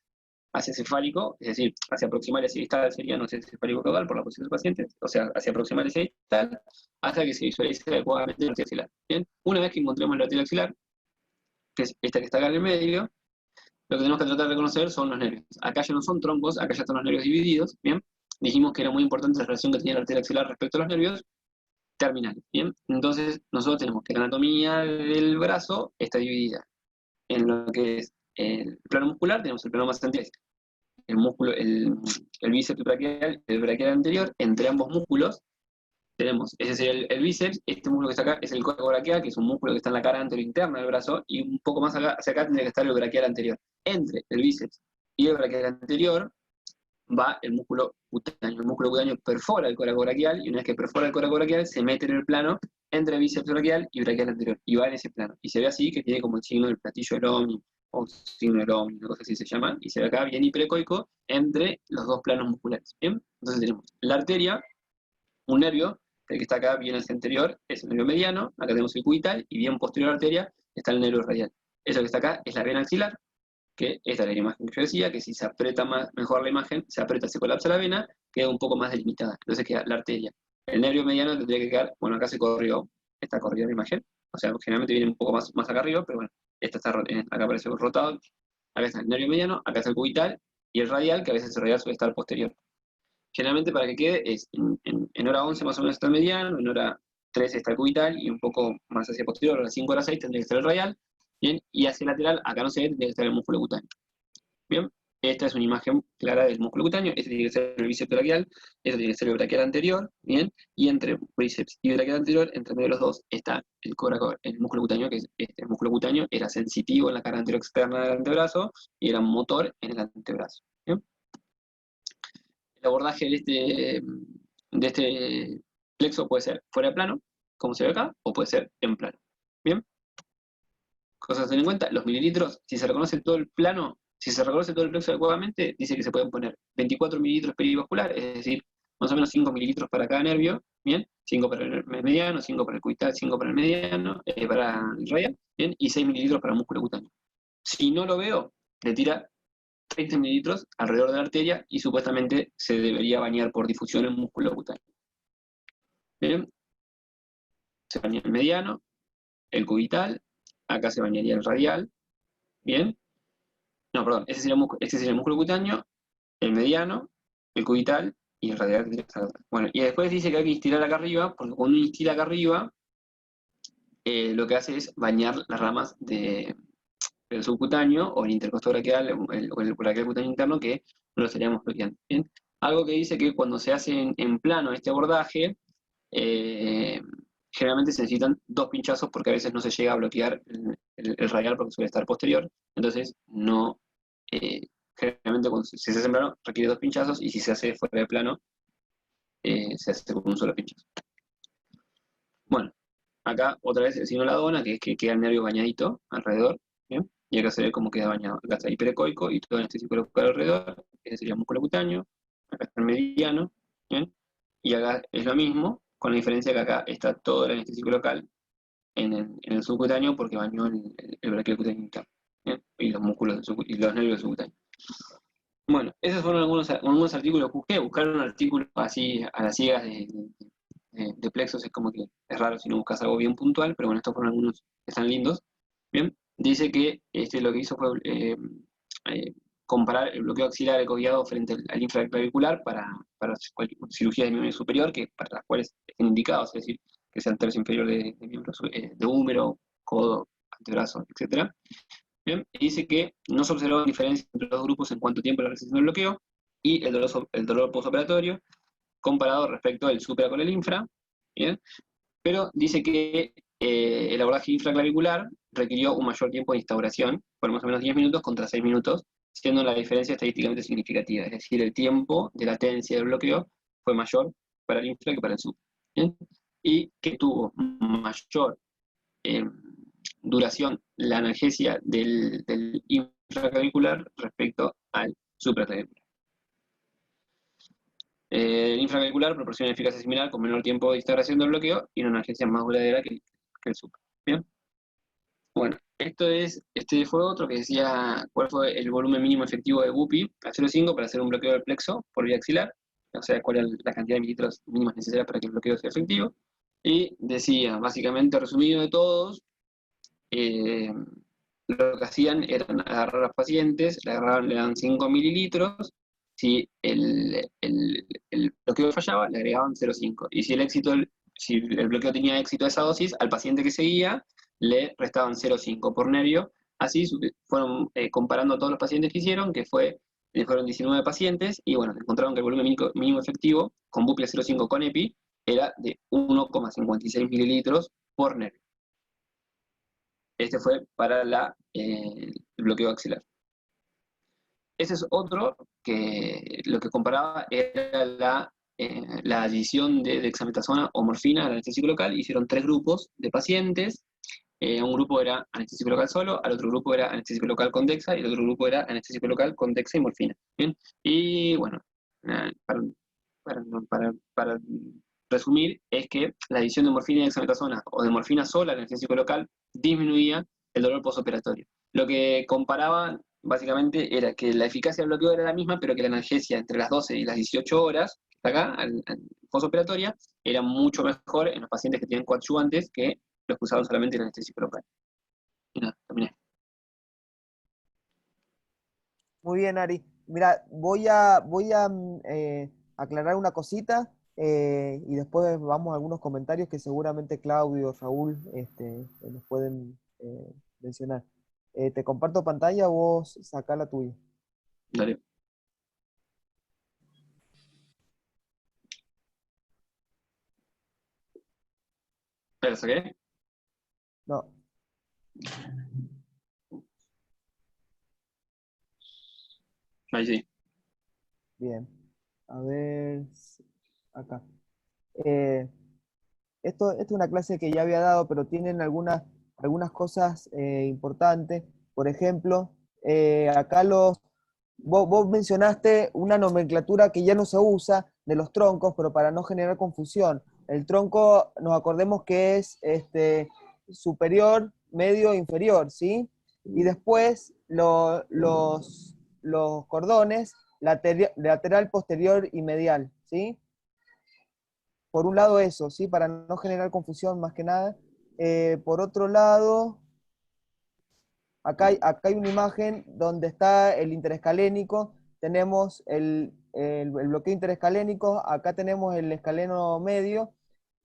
hacia cefálico, es decir, hacia proximal y hacia distal sería no sé, cefálico caudal por la posición del paciente, o sea, hacia proximal y hacia distal, hasta que se visualice adecuadamente la arteria axilar. Bien, una vez que encontremos la arteria axilar, que es esta que está acá en el medio, lo que tenemos que tratar de reconocer son los nervios. Acá ya no son troncos, acá ya están los nervios divididos, ¿bien? Dijimos que era muy importante la relación que tenía la arteria axilar respecto a los nervios terminales, ¿bien? Entonces, nosotros tenemos que la anatomía del brazo está dividida en lo que es el plano muscular, tenemos el plano más anterior, el músculo, el bíceps braquial, el braquial anterior, entre ambos músculos, tenemos, ese sería el bíceps, este músculo que está acá es el coracobraquial, que es un músculo que está en la cara anterointerna del brazo, y un poco más hacia acá tendría que estar el braquial anterior. Entre el bíceps y el braquial anterior va el músculo cutáneo. El músculo cutáneo perfora el coracobraquial, y una vez que perfora el coracobraquial, se mete en el plano entre bíceps braquial y braquial anterior, y va en ese plano. Y se ve así, que tiene como el signo del platillo del Omni, o signo del Omni, una cosa así se llama, y se ve acá bien hiperecoico entre los dos planos musculares. ¿Bien? Entonces tenemos la arteria, un nervio, el que está acá bien hacia anterior es el nervio mediano, acá tenemos el cubital, y bien posterior a la arteria está el nervio radial. Eso que está acá es la vena axilar, que esta es la imagen que yo decía, que si se aprieta mejor la imagen, se aprieta, se colapsa la vena, queda un poco más delimitada. Entonces queda la arteria. El nervio mediano tendría que quedar, bueno, acá se corrió, está corrida la imagen, o sea, generalmente viene un poco más acá arriba, pero bueno, esta está, acá aparece rotado, acá está el nervio mediano, acá está el cubital, y el radial, que a veces el radial suele estar posterior. Generalmente para que quede es en hora 11 más o menos está el mediano, en hora 13 está el cubital, y un poco más hacia posterior, a las 5 horas 6 tendría que estar el radial, bien, y hacia el lateral, acá no se ve, tendría que estar el músculo cutáneo. Bien, esta es una imagen clara del músculo cutáneo, este tiene que ser el bíceps braquial, este tiene que ser el braquial anterior, ¿bien? Y entre bíceps y braquial anterior, entre medio de los dos, está el músculo cutáneo, que es este. El músculo cutáneo era sensitivo en la cara anterior externa del antebrazo y era motor en el antebrazo, ¿bien? El abordaje de este plexo puede ser fuera de plano, como se ve acá, o puede ser en plano, ¿bien? Cosas a tener en cuenta, los mililitros, si se reconoce todo el plano, si se reconoce todo el plexo adecuadamente, dice que se pueden poner 24 mililitros perivascular, es decir, más o menos 5 mililitros para cada nervio, ¿bien? 5 para el mediano, 5 para el cubital, 5 para el mediano, para el radial, ¿bien? Y 6 mililitros para el músculo cutáneo. Si no lo veo, le tira 30 mililitros alrededor de la arteria y supuestamente se debería bañar por difusión el músculo cutáneo. ¿Bien? Se baña el mediano, el cubital, acá se bañaría el radial, ¿bien? No, perdón, este sería el músculo cutáneo, el mediano, el cubital y el radial. Bueno, y después dice que hay que instilar acá arriba, porque cuando uno instila acá arriba, lo que hace es bañar las ramas del subcutáneo o el intercostal braquial o el braquial cutáneo interno que no lo estaríamos bloqueando. ¿Bien? Algo que dice que cuando se hace en plano este abordaje, eh, generalmente se necesitan 2 pinchazos porque a veces no se llega a bloquear el radial porque suele estar posterior, entonces no, generalmente cuando se hace en plano requiere 2 pinchazos y si se hace fuera de plano se hace con un solo pinchazo. Bueno, acá otra vez el signo de la dona, que es que queda el nervio bañadito alrededor, ¿bien? Y acá se ve cómo queda bañado. Acá está el hiperecoico y todo anestésico local alrededor, ese sería el músculo cutáneo, acá está el mediano, ¿bien? Y acá es lo mismo, con la diferencia que acá está todo el anestésico local en el subcutáneo porque bañó el braquial cutáneo interno, ¿bien? Y los músculos y los nervios del subcutáneo. Bueno, esos fueron algunos artículos que busqué. Buscar un artículo así a las ciegas de plexos es como que es raro si no buscas algo bien puntual, pero bueno, estos fueron algunos que están lindos. Bien, dice que lo que hizo fue comparar el bloqueo axilar ecoguiado frente al infraclavicular para cirugías de miembro superior, que para las cuales estén indicados, es decir, que sea el tercio inferior de miembro de húmero, codo, antebrazo, etc. Bien, y dice que no se observó diferencia entre los dos grupos en cuanto a tiempo de la realización del bloqueo y el dolor postoperatorio comparado respecto al supra con el infra, ¿bien? Pero dice que el abordaje infraclavicular requirió un mayor tiempo de instauración, por más o menos 10 minutos contra 6 minutos, siendo la diferencia estadísticamente significativa, es decir, el tiempo de latencia del bloqueo fue mayor para el infra que para el supra, ¿bien? Y que tuvo mayor duración la analgesia del infraclavicular respecto al supraclavicular. El infraclavicular proporciona eficacia similar con menor tiempo de instauración del bloqueo y una analgesia más duradera que el supra. ¿Bien? Bueno, este fue otro que decía cuál fue el volumen mínimo efectivo de Guppy a 0,5 para hacer un bloqueo del plexo por vía axilar, o sea, cuál es la cantidad de mililitros mínimas necesarias para que el bloqueo sea efectivo. Y decía, básicamente resumido de todos, lo que hacían eran agarrar a los pacientes, le daban 5 mililitros, si el bloqueo fallaba, le agregaban 0,5. Y si el bloqueo tenía éxito a esa dosis, al paciente que seguía, le restaban 0,5 por nervio. Así fueron comparando a todos los pacientes que hicieron, fueron 19 pacientes, y bueno, encontraron que el volumen mínimo efectivo con bupi a 0,5 con EPI era de 1,56 mililitros por nervio. Este fue para el bloqueo axilar. Ese es otro que lo que comparaba era la adición de dexametasona o morfina al anestésico local. Hicieron 3 grupos de pacientes. Un grupo era anestésico local solo, al otro grupo era anestésico local con dexa y el otro grupo era anestésico local con dexa y morfina. ¿Bien? Y bueno, para resumir, es que la adición de morfina y dexametasona o de morfina sola al anestésico local disminuía el dolor postoperatorio. Lo que comparaban básicamente era que la eficacia del bloqueo era la misma, pero que la analgesia entre las 12 y las 18 horas, acá, al postoperatoria, era mucho mejor en los pacientes que tienen coadyuvantes que los que usaban solamente el anestésico local. Y nada, terminé.
Muy bien, Ari. Mira, voy a aclarar una cosita y después vamos a algunos comentarios que seguramente Claudio, Raúl, nos pueden mencionar. Te comparto pantalla, vos sacá la tuya.
Dale. ¿Pero saqué?
No,
Ahí sí.
bien. A ver, acá. Eh, esto es una clase que ya había dado, pero tienen algunas cosas importantes. Por ejemplo, acá vos mencionaste una nomenclatura que ya no se usa de los troncos, pero para no generar confusión. El tronco, nos acordemos que es superior, medio, inferior, ¿sí? Y después los cordones, lateral, posterior y medial, ¿sí? Por un lado eso, ¿sí? Para no generar confusión más que nada. Por otro lado, acá hay una imagen donde está el interescalénico, tenemos el bloqueo interescalénico, acá tenemos el escaleno medio,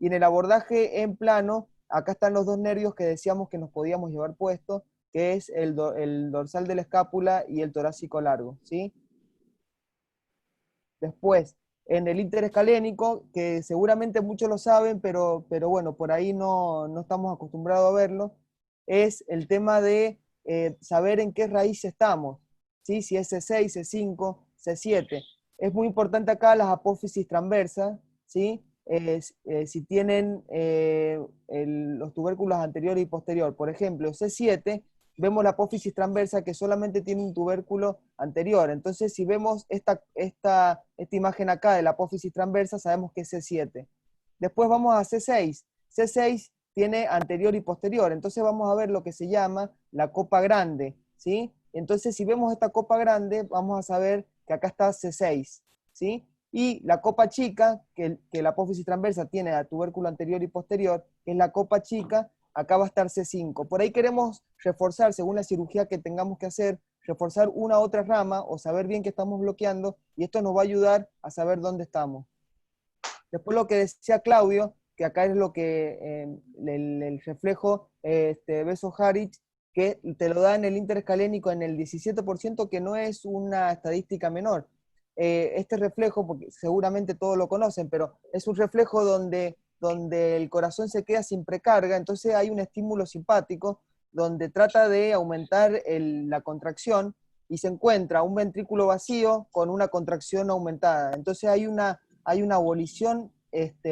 y en el abordaje en plano, acá están los dos nervios que decíamos que nos podíamos llevar puestos, que es el dorsal de la escápula y el torácico largo, ¿sí? Después, en el interescalénico, que seguramente muchos lo saben, pero bueno, por ahí no estamos acostumbrados a verlo, es el tema de saber en qué raíz estamos, ¿sí? Si es C6, C5, C7. Es muy importante acá las apófisis transversas, ¿sí? Si tienen los tubérculos anterior y posterior. Por ejemplo, C7, vemos la apófisis transversa que solamente tiene un tubérculo anterior. Entonces, si vemos esta imagen acá de la apófisis transversa, sabemos que es C7. Después vamos a C6. C6 tiene anterior y posterior. Entonces vamos a ver lo que se llama la copa grande, ¿sí? Entonces, si vemos esta copa grande, vamos a saber que acá está C6, ¿sí? Y la copa chica, que la apófisis transversa tiene a tubérculo anterior y posterior, que es la copa chica, acá va a estar C5. Por ahí queremos reforzar, según la cirugía que tengamos que hacer, reforzar una u otra rama o saber bien que estamos bloqueando, y esto nos va a ayudar a saber dónde estamos. Después lo que decía Claudio, que acá es lo que el reflejo Beso-Harich, que te lo da en el interescalénico en el 17%, que no es una estadística menor. Este reflejo, porque seguramente todos lo conocen, pero es un reflejo donde el corazón se queda sin precarga, entonces hay un estímulo simpático donde trata de aumentar la contracción y se encuentra un ventrículo vacío con una contracción aumentada. Entonces hay una abolición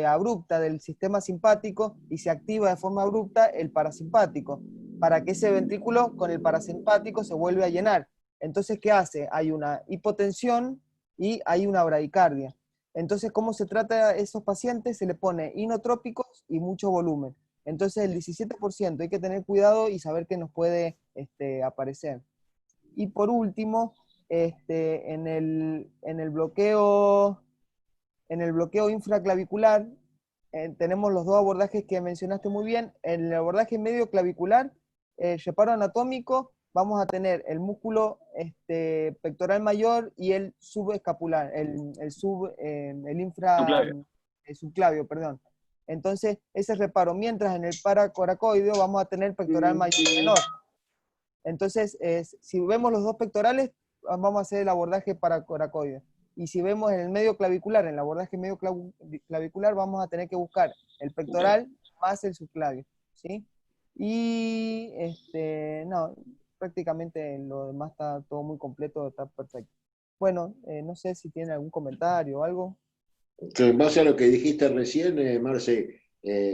abrupta del sistema simpático y se activa de forma abrupta el parasimpático, para que ese ventrículo con el parasimpático se vuelva a llenar. Entonces, ¿qué hace? Hay una hipotensión y hay una bradicardia. Entonces, ¿cómo se trata a esos pacientes? Se le pone inotrópicos y mucho volumen. Entonces, el 17% hay que tener cuidado y saber que nos puede aparecer. Y por último, en el bloqueo infraclavicular, tenemos los dos abordajes que mencionaste muy bien. En el abordaje medio clavicular, reparo anatómico, vamos a tener el músculo pectoral mayor y el subescapular,
Subclavio.
el subclavio, perdón. Entonces, ese reparo, mientras en el paracoracoideo vamos a tener pectoral mayor y menor. Entonces, si vemos los dos pectorales, vamos a hacer el abordaje paracoracoideo. Y si vemos en el medio clavicular, en el abordaje medio clavicular, vamos a tener que buscar el pectoral más el subclavio, ¿sí? Y, no, prácticamente lo demás está todo muy completo, está perfecto. Bueno, no sé si tiene algún comentario o algo.
Que en base a lo que dijiste recién, Marce,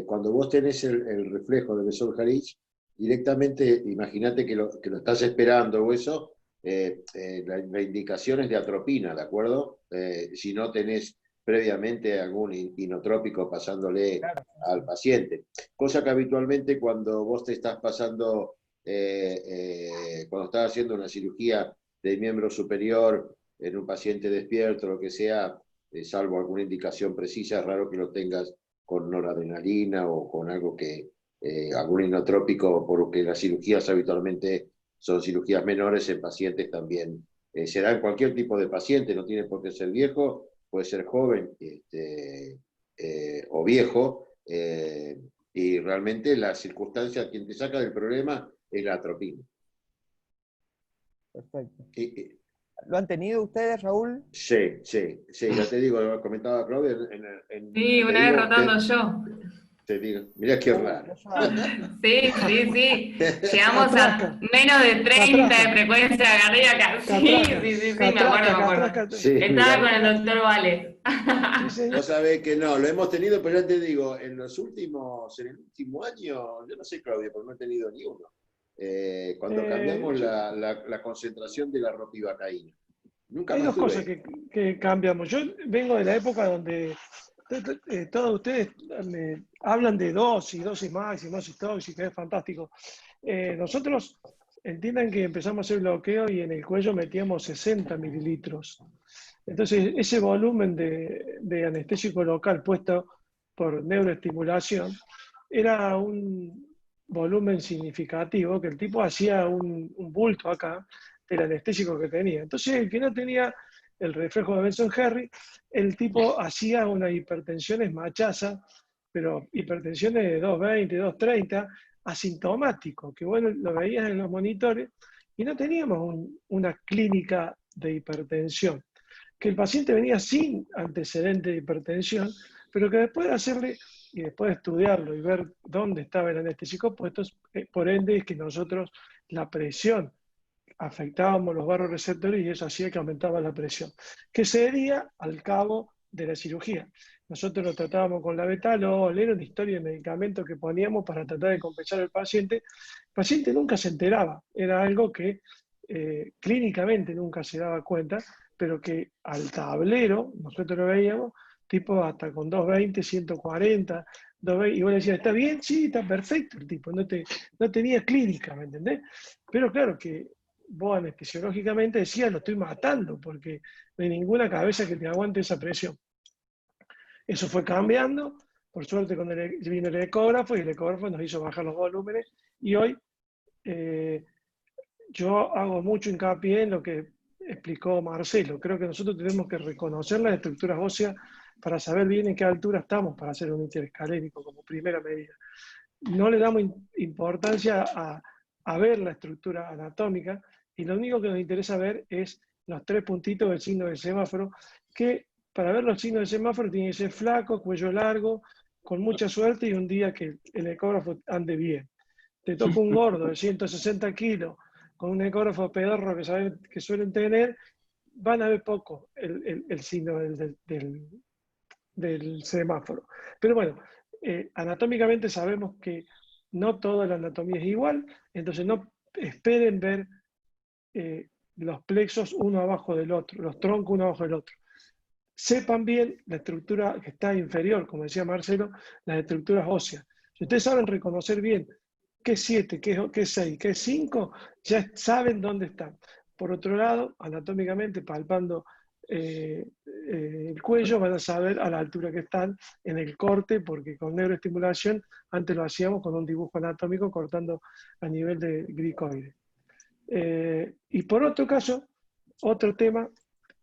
cuando vos tenés el reflejo de Besor-Harich, directamente, imagínate que lo estás esperando o eso, la indicación es de atropina, ¿de acuerdo? Si no tenés previamente algún inotrópico pasándole al paciente. Cosa que habitualmente cuando vos te estás pasando, cuando estás haciendo una cirugía del miembro superior en un paciente despierto, lo que sea, salvo alguna indicación precisa, es raro que lo tengas con noradrenalina o con algo que, algún inotrópico, porque las cirugías habitualmente son cirugías menores en pacientes también. Se da en cualquier tipo de paciente, no tiene por qué ser viejo, puede ser joven o viejo, y realmente la circunstancia quien te saca del problema es la atropina.
Perfecto. ¿Lo han tenido ustedes, Raúl?
Sí, ya te digo, lo comentaba Claudia
Sí,
te
una vez
digo,
rotando yo.
te digo, mirá qué raro.
Sí. Llegamos a
Catraca,
menos de 30 de
catraca,
frecuencia de arriba acá.
catraca,
Sí, me
catraca,
acuerdo.
Sí,
Estaba
mirá,
con el doctor Vale.
Sí, señor.
vos sabés que no, lo hemos tenido, pero ya te digo, en el último año, yo no sé, Claudia, porque no he tenido ni uno. Cuando cambiamos
Yo-
la concentración de la ropivacaína. Nunca
Hay
más
dos cosas
tuve.
que cambiamos. Yo vengo de la época donde todos ustedes me hablan de dosis máximas, dosis tóxicas, que es fantástico. Nosotros entiendan que empezamos a hacer bloqueo y en el cuello metíamos 60 mililitros. Entonces, ese volumen de anestésico local puesto por neuroestimulación era un volumen significativo que el tipo hacía un bulto acá del anestésico que tenía. Entonces, el que no tenía el reflejo de Benson-Henry, el tipo hacía una hipertensión machaza, pero hipertensiones de 220, 230, asintomático, que bueno, lo veías en los monitores y no teníamos una clínica de hipertensión. Que el paciente venía sin antecedente de hipertensión, pero que después de hacerle y después de estudiarlo y ver dónde estaba el anestésico puesto, por ende es que nosotros la presión afectábamos los barroreceptores y eso hacía que aumentaba la presión, que se debía al cabo de la cirugía. Nosotros lo tratábamos con la betalol, era una historia de medicamentos que poníamos para tratar de compensar al paciente. El paciente nunca se enteraba, era algo que clínicamente nunca se daba cuenta, pero que al tablero, nosotros lo veíamos, tipo hasta con 220, 140, 220, y vos le decías, ¿está bien? Sí, está perfecto el tipo, no tenía clínica, ¿me entendés? Pero claro que vos anestesiológicamente decías, lo estoy matando, porque no hay ninguna cabeza que te aguante esa presión. Eso fue cambiando, por suerte cuando vino el ecógrafo, y el ecógrafo nos hizo bajar los volúmenes, y hoy yo hago mucho hincapié en lo que explicó Marcelo. Creo que nosotros tenemos que reconocer las estructuras óseas para saber bien en qué altura estamos para hacer un interescalénico como primera medida. No le damos importancia a ver la estructura anatómica y lo único que nos interesa ver es los 3 puntitos del signo del semáforo, que para ver los signos del semáforo tiene que ser flaco, cuello largo, con mucha suerte y un día que el ecógrafo ande bien. Te toca un gordo de 160 kilos con un ecógrafo pedorro que suelen tener, van a ver poco el signo del semáforo. Pero bueno, anatómicamente sabemos que no toda la anatomía es igual, entonces no esperen ver los plexos uno abajo del otro, los troncos uno abajo del otro. Sepan bien la estructura que está inferior, como decía Marcelo, las estructuras óseas. Si ustedes saben reconocer bien qué es 7, qué es 6, qué es 5, ya saben dónde están. Por otro lado, anatómicamente, palpando el cuello, van a saber a la altura que están en el corte, porque con neuroestimulación antes lo hacíamos con un dibujo anatómico cortando a nivel de glicoide. Y por otro caso, otro tema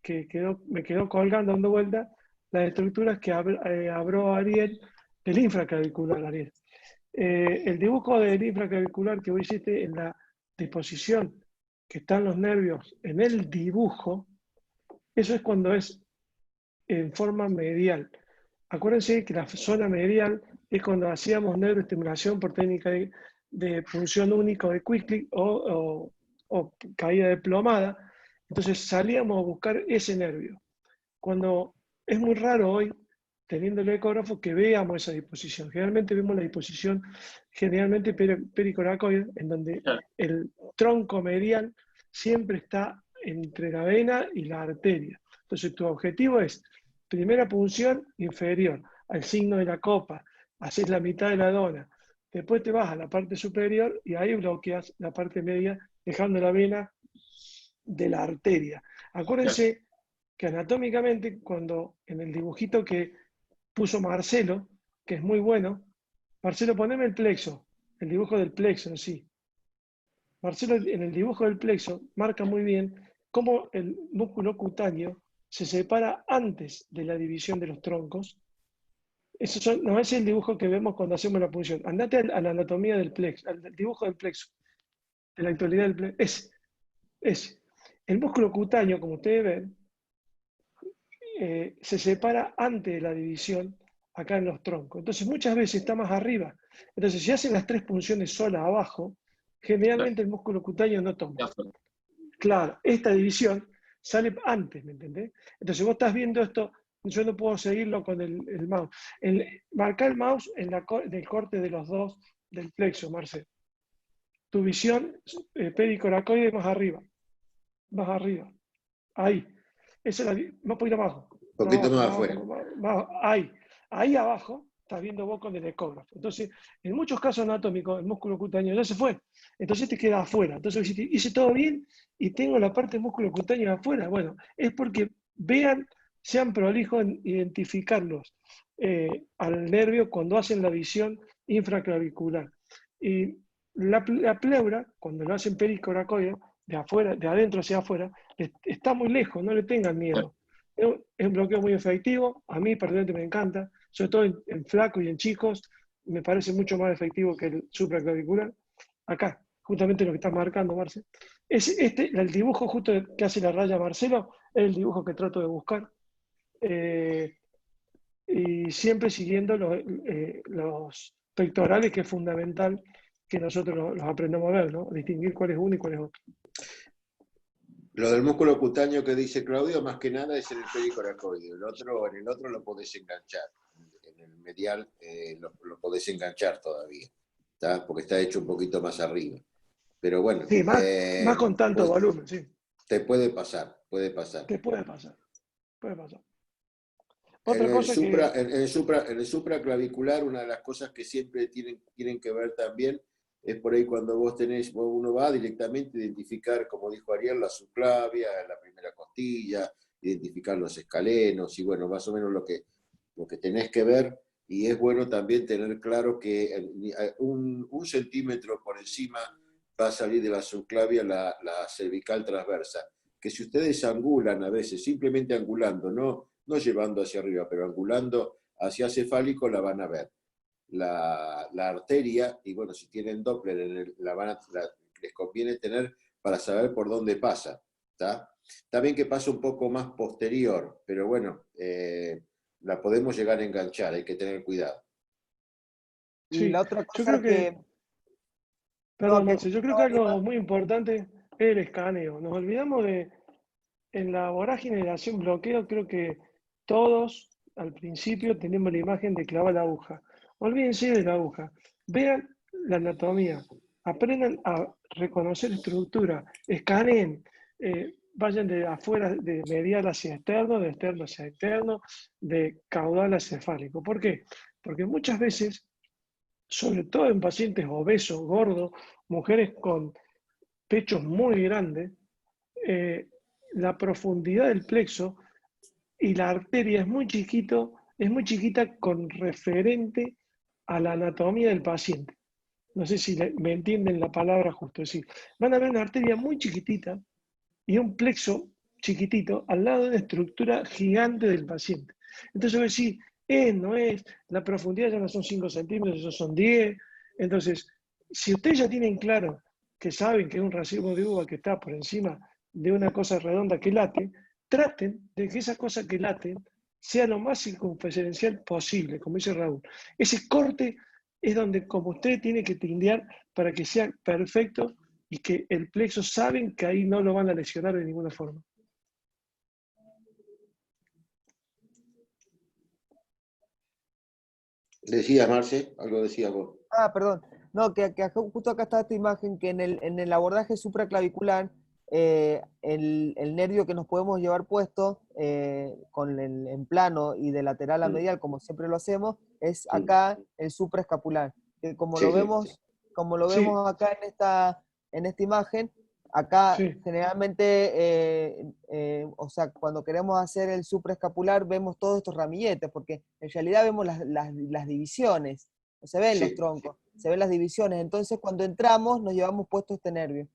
que me quedó colgando dando vuelta, las estructuras que habló Ariel del infraclavicular, Ariel. El dibujo del infraclavicular que vos hiciste en la disposición que están los nervios en el dibujo, eso es cuando es en forma medial. Acuérdense que la zona medial es cuando hacíamos neuroestimulación por técnica de punción única de quick o caída de plomada. Entonces salíamos a buscar ese nervio. Cuando es muy raro hoy, teniendo el ecógrafo, que veamos esa disposición. Generalmente vemos la disposición generalmente pericoracoide, en donde el tronco medial siempre está entre la vena y la arteria. Entonces tu objetivo es, primera punción inferior, al signo de la copa, haces la mitad de la dona, después te vas a la parte superior y ahí bloqueas la parte media, dejando la vena de la arteria. Acuérdense que anatómicamente, cuando en el dibujito que puso Marcelo, que es muy bueno, Marcelo, poneme el plexo, el dibujo del plexo en sí. Marcelo, en el dibujo del plexo, marca muy bien cómo el músculo cutáneo se separa antes de la división de los troncos. Eso no es el dibujo que vemos cuando hacemos la punción. Andate a la anatomía del plexo, al dibujo del plexo, de la actualidad del plexo. Es El músculo cutáneo, como ustedes ven, se separa antes de la división acá en los troncos. Entonces muchas veces está más arriba. Entonces si hacen las 3 punciones solas abajo, generalmente el músculo cutáneo no toma. Claro, esta división sale antes, ¿me entendés? Entonces vos estás viendo esto, yo no puedo seguirlo con el mouse. Marca el mouse en el corte de los dos del plexo, Marcel. Tu visión pericoracoide más arriba. Más arriba. Ahí. Esa es más poquito abajo.
Un poquito más afuera.
Ahí abajo estás viendo vos con el ecógrafo. Entonces, en muchos casos anatómicos, el músculo cutáneo ya se fue. Entonces te queda afuera. Entonces, si hice todo bien y tengo la parte del músculo cutáneo afuera, bueno, es porque sean prolijos en identificarlos al nervio cuando hacen la visión infraclavicular. Y la pleura, cuando lo hacen pericoracoide, de afuera, de adentro hacia afuera, está muy lejos, no le tengan miedo. Es un bloqueo muy efectivo, a mí personalmente me encanta, sobre todo en flacos y en chicos, me parece mucho más efectivo que el supraclavicular. Acá, justamente lo que estás marcando, Marce. El dibujo justo que hace la raya Marcelo, es el dibujo que trato de buscar. Y siempre siguiendo los pectorales, que es fundamental que nosotros los aprendamos a ver, ¿no? Distinguir cuál es uno y cuál es otro.
Lo del músculo cutáneo que dice Claudio, más que nada es en el pericoracoide. En el otro lo podés enganchar. En el medial lo podés enganchar todavía, ¿tá? Porque está hecho un poquito más arriba. Pero bueno.
Sí, más con tanto volumen, sí.
Te puede pasar, puede pasar.
Te puede pasar. Puede pasar.
En el supraclavicular, una de las cosas que siempre tienen que ver también es por ahí cuando uno va directamente a identificar, como dijo Ariel, la subclavia, la primera costilla, identificar los escalenos y bueno, más o menos lo que tenés que ver. Y es bueno también tener claro que un centímetro por encima va a salir de la subclavia la cervical transversa, que si ustedes angulan a veces, simplemente angulando, no llevando hacia arriba, pero angulando hacia cefálico, la van a ver. La arteria, y bueno, si tienen Doppler, les conviene tener para saber por dónde pasa. ¿Tá? También que pasa un poco más posterior, pero bueno, la podemos llegar a enganchar, hay que tener cuidado.
Y la otra
yo
cosa
creo Perdón, Marce, yo creo que algo
arriba,
muy importante es el escaneo. Nos olvidamos en la vorágine de hacer un bloqueo, creo que todos al principio tenemos la imagen de clavar la aguja. Olvídense de la aguja. Vean la anatomía, aprendan a reconocer estructura, escaneen, vayan de afuera, de medial hacia externo, de externo hacia externo, de caudal hacia cefálico. ¿Por qué? Porque muchas veces, sobre todo en pacientes obesos, gordos, mujeres con pechos muy grandes, la profundidad del plexo y la arteria es muy chiquita con referente a la anatomía del paciente. No sé si me entienden la palabra justo. Es decir, van a ver una arteria muy chiquitita y un plexo chiquitito al lado de una estructura gigante del paciente. Entonces voy a decir, no es, la profundidad ya no son 5 centímetros, eso son 10. Entonces, si ustedes ya tienen claro que saben que es un racimo de uva que está por encima de una cosa redonda que late, traten de que esa cosa que late sea lo más circunferencial posible, como dice Raúl. Ese corte es donde, como usted tiene que tindear para que sea perfecto y que el plexo saben que ahí no lo van a lesionar de ninguna forma.
¿Decías, Marce? Algo decías vos.
Perdón. No, que justo acá está esta imagen que en el abordaje supraclavicular, el nervio que nos podemos llevar puesto en plano y de lateral a medial, como siempre lo hacemos, es acá el supraescapular. Que como lo vemos acá en esta imagen, acá generalmente, o sea, cuando queremos hacer el supraescapular, vemos todos estos ramilletes, porque en realidad vemos las divisiones. No se ven los troncos, se ven las divisiones. Entonces, cuando entramos, nos llevamos puesto este nervio.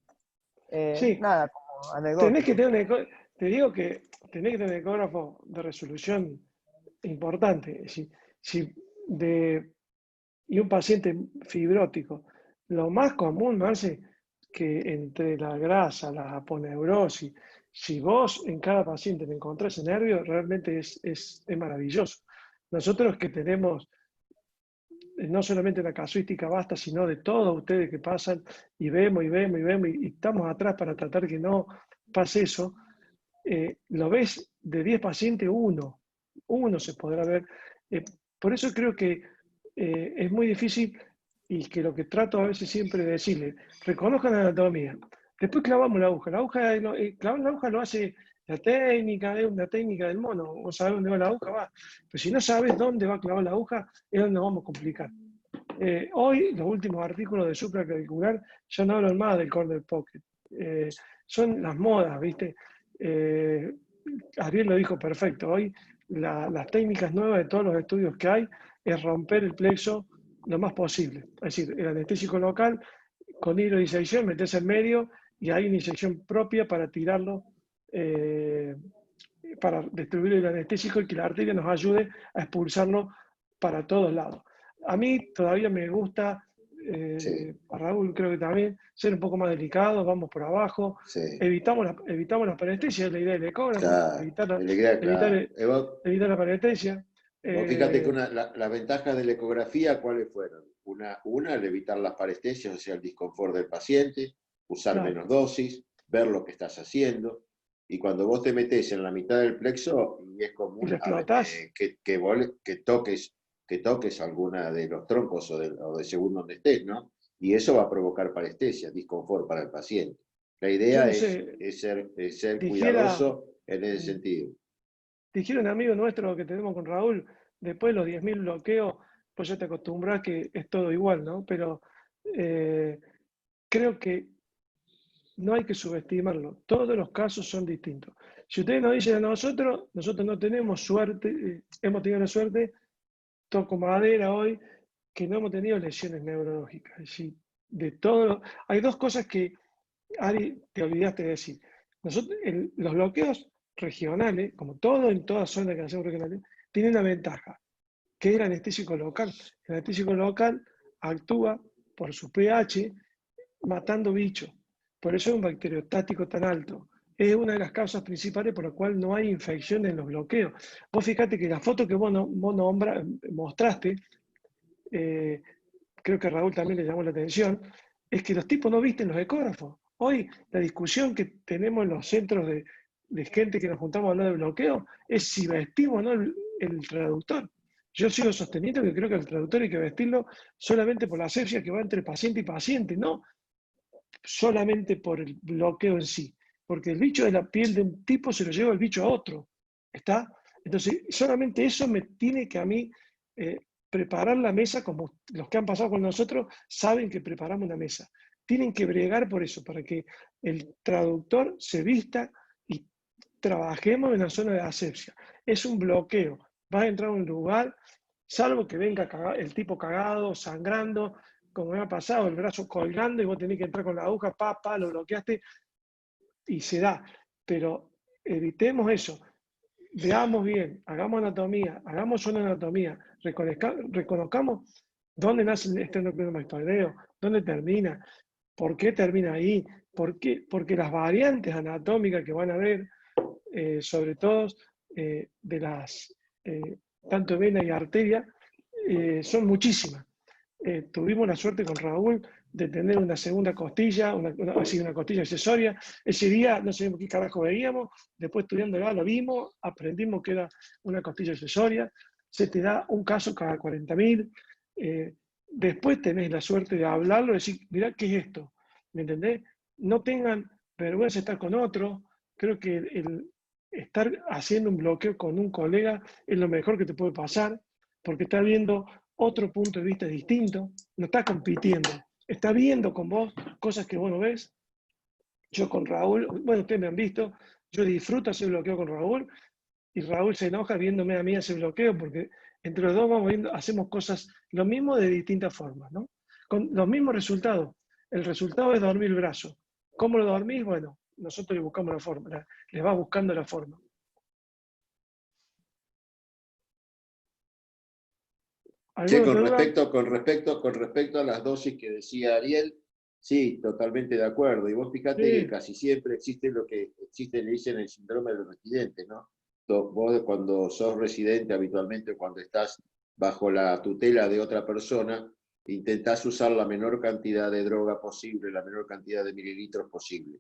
Nada, como anecdótico.
Te digo que tenés que tener ecógrafo de resolución importante. Y un paciente fibrótico, lo más común, Marce, que entre la grasa, la aponeurosis, si vos en cada paciente le encontrás ese nervio, realmente es maravilloso. Nosotros que tenemos no solamente la casuística vasta, sino de todos ustedes que pasan y vemos y vemos y vemos y estamos atrás para tratar que no pase eso, lo ves de 10 pacientes, uno se podrá ver. Por eso creo que es muy difícil y que lo que trato a veces siempre de decirle, reconozcan la anatomía, después clavamos la aguja. Clavar la aguja lo hace la técnica, es una técnica del mono, vos sabés dónde va la aguja, va. Pero si no sabes dónde va a clavar la aguja, es donde nos vamos a complicar. Hoy, los últimos artículos de supraclavicular ya no hablan más del corner pocket. Son las modas, ¿viste? Ariel lo dijo perfecto. Hoy las técnicas nuevas de todos los estudios que hay es romper el plexo lo más posible. Es decir, el anestésico local con hidrodisección, meterse en medio y hay una inyección propia para tirarlo, para distribuir el anestésico y que la arteria nos ayude a expulsarlo para todos lados. A mí todavía me gusta,
Sí.
a Raúl creo que también, ser un poco más delicado, vamos por abajo,
Sí.
evitamos la parestesia, es la idea del ecógrafo,
Claro,
evitar
claro.
la parestesia.
Vos fíjate que las ventajas de la ecografía, ¿cuáles fueron? Una, el evitar las parestesias, o sea, el disconfort del paciente, usar
Claro.
menos dosis, ver lo que estás haciendo, y cuando vos te metés en la mitad del plexo, y es común
Y lo explotás.
que toques alguna de los troncos o de según donde estés, ¿no? Y eso va a provocar parestesia, disconfort para el paciente. La
Yo
idea
no
es
sé,
ser
dijera,
cuidadoso en ese sentido.
dijera un amigo nuestro que tenemos con Raúl, después de los 10.000 bloqueos, pues ya te acostumbras que es todo igual, ¿no? Pero creo que no hay que subestimarlo. Todos los casos son distintos. Si ustedes nos dicen a nosotros no tenemos suerte, hemos tenido la suerte, toco madera hoy, que no hemos tenido lesiones neurológicas. Es decir, hay dos cosas que, Ari, te olvidaste de decir. Los bloqueos regionales, como todo en toda zona que hacemos regionales, tienen una ventaja, que es el anestésico local. El anestésico local actúa por su pH matando bichos. Por eso es un bacteriostático tan alto. Es una de las causas principales por la cual no hay infección en los bloqueos. Vos fíjate que la foto que vos mostraste, creo que a Raúl también le llamó la atención, es que los tipos no visten los ecógrafos. Hoy la discusión que tenemos en los centros de gente que nos juntamos a hablar de bloqueo es si vestimos o no el traductor. Yo sigo sosteniendo que creo que el traductor hay que vestirlo solamente por la asepsia que va entre paciente y paciente, no solamente por el bloqueo en sí, porque el bicho de la piel de un tipo se lo lleva el bicho a otro, ¿está? Entonces, solamente eso me tiene que a mí preparar la mesa, como los que han pasado con nosotros saben que preparamos una mesa. Tienen que bregar por eso, para que el traductor se vista y trabajemos en la zona de asepsia. Es un bloqueo. Vas a entrar a un lugar, salvo que venga el tipo cagado, sangrando, como me ha pasado, el brazo colgando y vos tenés que entrar con la aguja, lo bloqueaste y se da. Pero evitemos eso. Veamos bien, hagamos anatomía, hagamos una anatomía, reconozcamos dónde nace el esternocleidomastoideo, dónde termina, por qué termina ahí, porque las variantes anatómicas que van a ver, sobre todo de las, tanto vena y arteria, son muchísimas. Tuvimos la suerte con Raúl de tener una segunda costilla, una costilla accesoria. Ese día no sabíamos qué carajo veíamos, después estudiándola lo vimos, aprendimos que era una costilla accesoria. Se te da un caso cada 40.000. Después tenés la suerte de hablarlo, de decir, mirá, ¿qué es esto? ¿Me entendés? No tengan vergüenza de estar con otro. Creo que el estar haciendo un bloqueo con un colega es lo mejor que te puede pasar, porque está viendo otro punto de vista distinto, no está compitiendo, está viendo con vos cosas que vos no ves. Yo con Raúl, bueno, ustedes me han visto, yo disfruto hacer bloqueo con Raúl y Raúl se enoja viéndome a mí hacer bloqueo porque entre los dos vamos viendo, hacemos cosas lo mismo de distintas formas, ¿no? Con los mismos resultados. El resultado es dormir el brazo. ¿Cómo lo dormís? Bueno, nosotros le buscamos la forma, les va buscando la forma.
Che,
¿Alguna otra duda?
con respecto a las dosis que decía Ariel, Sí, totalmente de acuerdo. Y vos fíjate que
Sí,
casi siempre existe lo que existe, le dicen el síndrome del residente, ¿no? Vos cuando sos residente habitualmente, cuando estás bajo la tutela de otra persona, intentás usar la menor cantidad de droga posible, la menor cantidad de mililitros posible,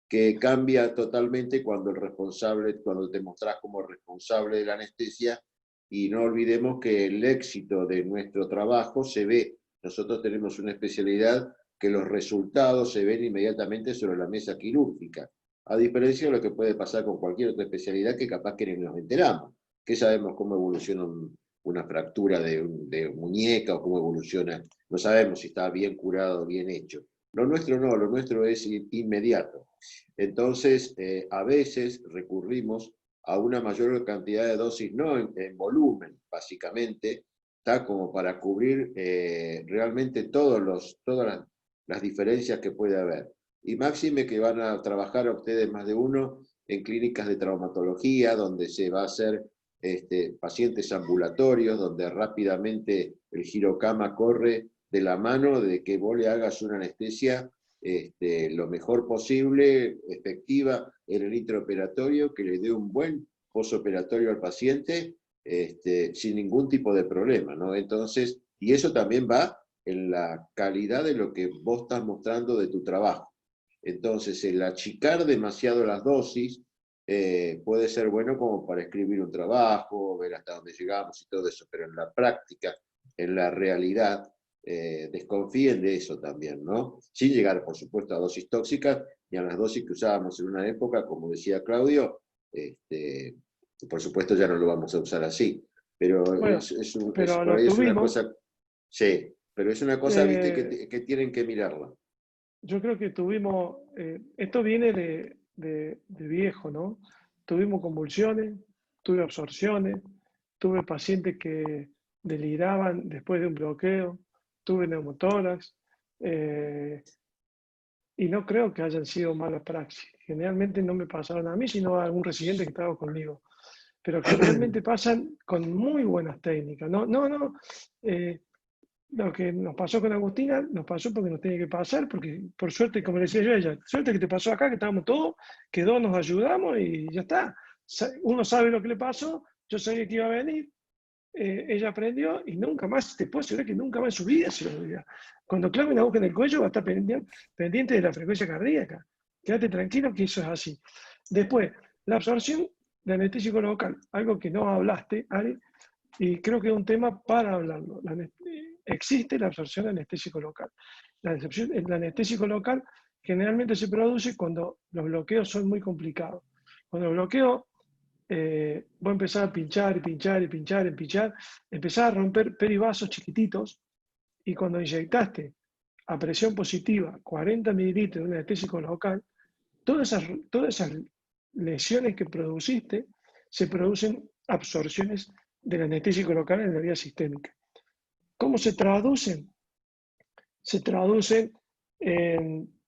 que cambia totalmente cuando el responsable, cuando te mostrás como responsable de la anestesia, y no olvidemos que el éxito de nuestro trabajo se ve. Nosotros tenemos una especialidad que los resultados se ven inmediatamente sobre la mesa quirúrgica, a diferencia de lo que puede pasar con cualquier otra especialidad que capaz que ni nos enteramos, que sabemos cómo evoluciona una fractura de muñeca o cómo evoluciona, no sabemos si está bien curado o bien hecho. Lo nuestro no, lo nuestro es inmediato. Entonces, a veces recurrimos a una mayor cantidad de dosis, no en volumen, básicamente, está como para cubrir realmente todas las diferencias que puede haber. Y máxime que van a trabajar a ustedes más de uno en clínicas de traumatología, donde se va a hacer pacientes ambulatorios, donde rápidamente el girocama corre de la mano de que vos le hagas una anestesia lo mejor posible, efectiva en el intraoperatorio, que le dé un buen postoperatorio al paciente sin ningún tipo de problema, ¿no? Entonces, y eso también va en la calidad de lo que vos estás mostrando de tu trabajo. Entonces, el achicar demasiado las dosis puede ser bueno como para escribir un trabajo, ver hasta dónde llegamos y todo eso, pero en la práctica, en la realidad, desconfíen de eso también, ¿no? Sin llegar, por supuesto, a dosis tóxicas y a las dosis que usábamos en una época, como decía Claudio, por supuesto ya no lo vamos a usar así, pero
bueno, pero
por
lo
ahí es una
tuvimos.
cosa, sí, pero es una cosa, viste, que tienen que mirarla.
Yo creo que tuvimos, esto viene de viejo, ¿no? Tuvimos convulsiones, tuve absorciones, tuve pacientes que deliraban después de un bloqueo, tuve neumotórax, eh, y no creo que hayan sido malas praxis. Generalmente no me pasaron a mí, sino a algún residente que estaba conmigo. Pero generalmente pasan con muy buenas técnicas. No, no, no. eh, lo que nos pasó con Agustina, nos pasó porque nos tenía que pasar, porque por suerte, como le decía yo a ella, suerte que te pasó acá, que estábamos todos, quedó, nos ayudamos y ya está. Uno sabe lo que le pasó, yo sabía que iba a venir, ella aprendió y nunca más, te puedo asegurar que nunca más en su vida se lo olvida. Cuando clave una aguja en el cuello va a estar pendiente de la frecuencia cardíaca. Quédate tranquilo que eso es así. Después, la absorción de anestésico local, algo que no hablaste, Ari, y creo que es un tema para hablarlo. Existe la absorción de anestésico local. El anestésico local generalmente se produce cuando los bloqueos son muy complicados. Cuando el bloqueo, vos empezás a pinchar y pinchar y pinchar y pinchar, empezás a romper perivasos chiquititos y cuando inyectaste a presión positiva 40 mililitros de un anestésico local, todas esas lesiones que produciste se producen absorciones del anestésico local en la vía sistémica. ¿Cómo se traducen? Se traducen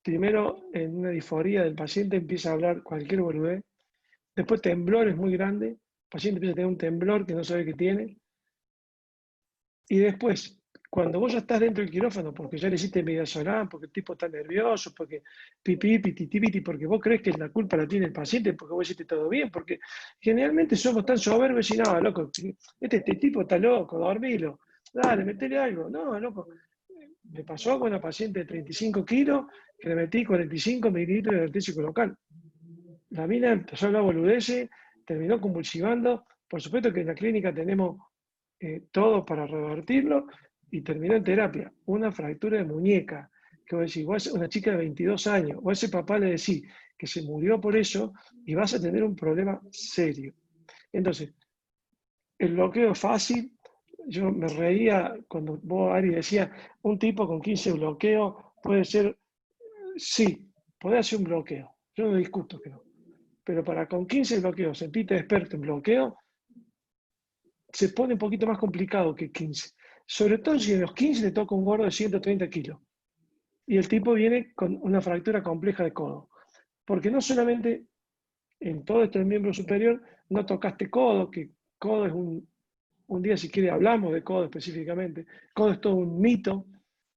primero en una disforía del paciente, empieza a hablar cualquier boludez, después temblores muy grandes, el paciente empieza a tener un temblor que no sabe que tiene, y después, cuando vos ya estás dentro del quirófano, porque ya le hiciste midazolam, porque el tipo está nervioso, porque pipí, pititipiti, porque vos crees que la culpa la tiene el paciente, porque vos hiciste todo bien, porque generalmente somos tan soberbios y no, loco, este tipo está loco, dormilo, dale, metele algo, no, loco. Me pasó con una paciente de 35 kilos que le metí 45 mililitros de anestésico local. La mina empezó a hablar boludeces, terminó convulsivando. Por supuesto que en la clínica tenemos todo para revertirlo y terminó en terapia. Una fractura de muñeca, que vos decís, vos una chica de 22 años, o a ese papá le decís que se murió por eso y vas a tener un problema serio. Entonces, el bloqueo es fácil. Yo me reía cuando vos, Ari, decía, un tipo con 15 bloqueos puede ser, sí, puede hacer un bloqueo. Yo no discuto que no. Pero para con 15 bloqueos, sentirte experto en bloqueo, se pone un poquito más complicado que 15. Sobre todo si en los 15 le toca un gordo de 130 kilos. Y el tipo viene con una fractura compleja de codo. Porque no solamente en todo este miembro superior no tocaste codo, que codo es un día si quiere hablamos de codo específicamente. Codo es todo un mito.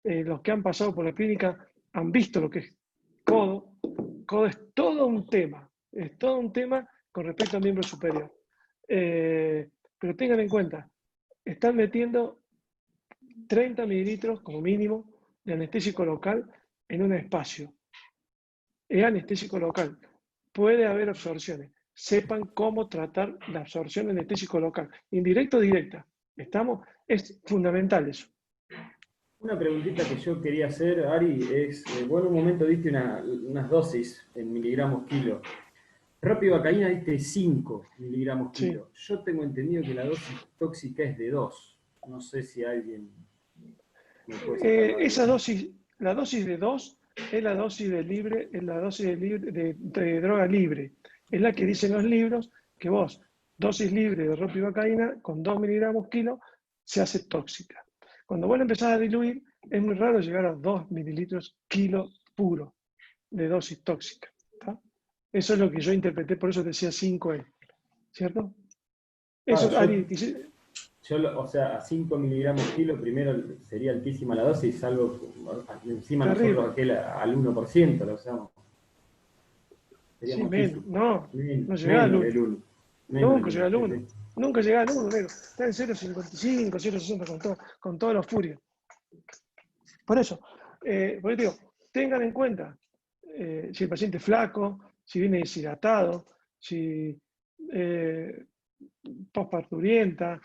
Los que han pasado por la clínica han visto lo que es codo. Codo es todo un tema con respecto al miembro superior. Pero tengan en cuenta, están metiendo 30 mililitros como mínimo de anestésico local en un espacio. Es anestésico local. Puede haber absorciones. Sepan cómo tratar la absorción de anestésico local. Indirecta o directa. Es fundamental eso.
Una preguntita que yo quería hacer, Ari, es, vos en un momento diste unas dosis en miligramos kilo. Ropivacaína diste 5 miligramos
Sí.
kilo. Yo tengo entendido que la dosis tóxica es de 2. No sé si alguien me puede sacar
Esa dosis, la dosis de 2 es la dosis de libre, es la dosis de droga libre. Es la que dicen los libros que vos, dosis libre de ropivacaína con 2 miligramos kilo, se hace tóxica. Cuando vos la empezás a diluir, es muy raro llegar a 2 mililitros kilo puro de dosis tóxica. ¿Tá? Eso es lo que yo interpreté, por eso decía 5E. ¿Cierto? Eso, Ari,
o sea, a 5 miligramos kilo, primero sería altísima la dosis, salvo encima
terrible.
nosotros aquel al 1%, lo usamos. Sería
Sí,
muchísimo.
no llega al 1. Nunca llega al 1.
Sí.
Nunca llega al 1, negro. Está en 0,55, 0,60 con todos los furios. Por eso digo, tengan en cuenta si el paciente es flaco, si viene deshidratado, si postparturienta,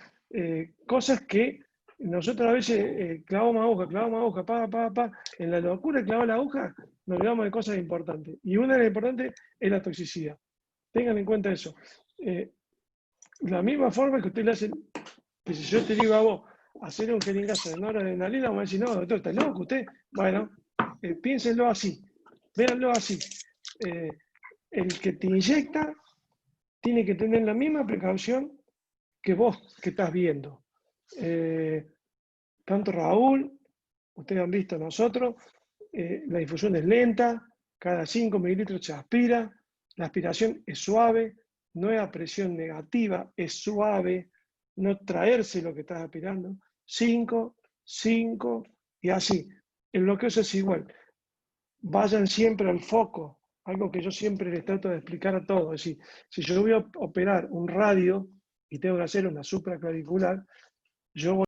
cosas que nosotros a veces clavamos aguja, en la locura de clavar la aguja nos olvidamos de cosas importantes. Y una de las importantes es la toxicidad. Tengan en cuenta eso. La misma forma que usted le hacen, que si yo te digo a vos, hacer un jeringazo de noradrenalina, vamos a decir, no, doctor, ¿está loco usted? Bueno, piénsenlo así, véanlo así. El que te inyecta tiene que tener la misma precaución que vos que estás viendo. Tanto Raúl, ustedes han visto nosotros, la infusión es lenta, cada 5 mililitros se aspira, la aspiración es suave, no es a presión negativa, es suave, no traerse lo que estás aspirando. 5, 5 y así. El bloqueo es igual. Vayan siempre al foco, algo que yo siempre les trato de explicar a todos. Es decir, si yo voy a operar un radio y tengo que hacer una supraclavicular, yo voy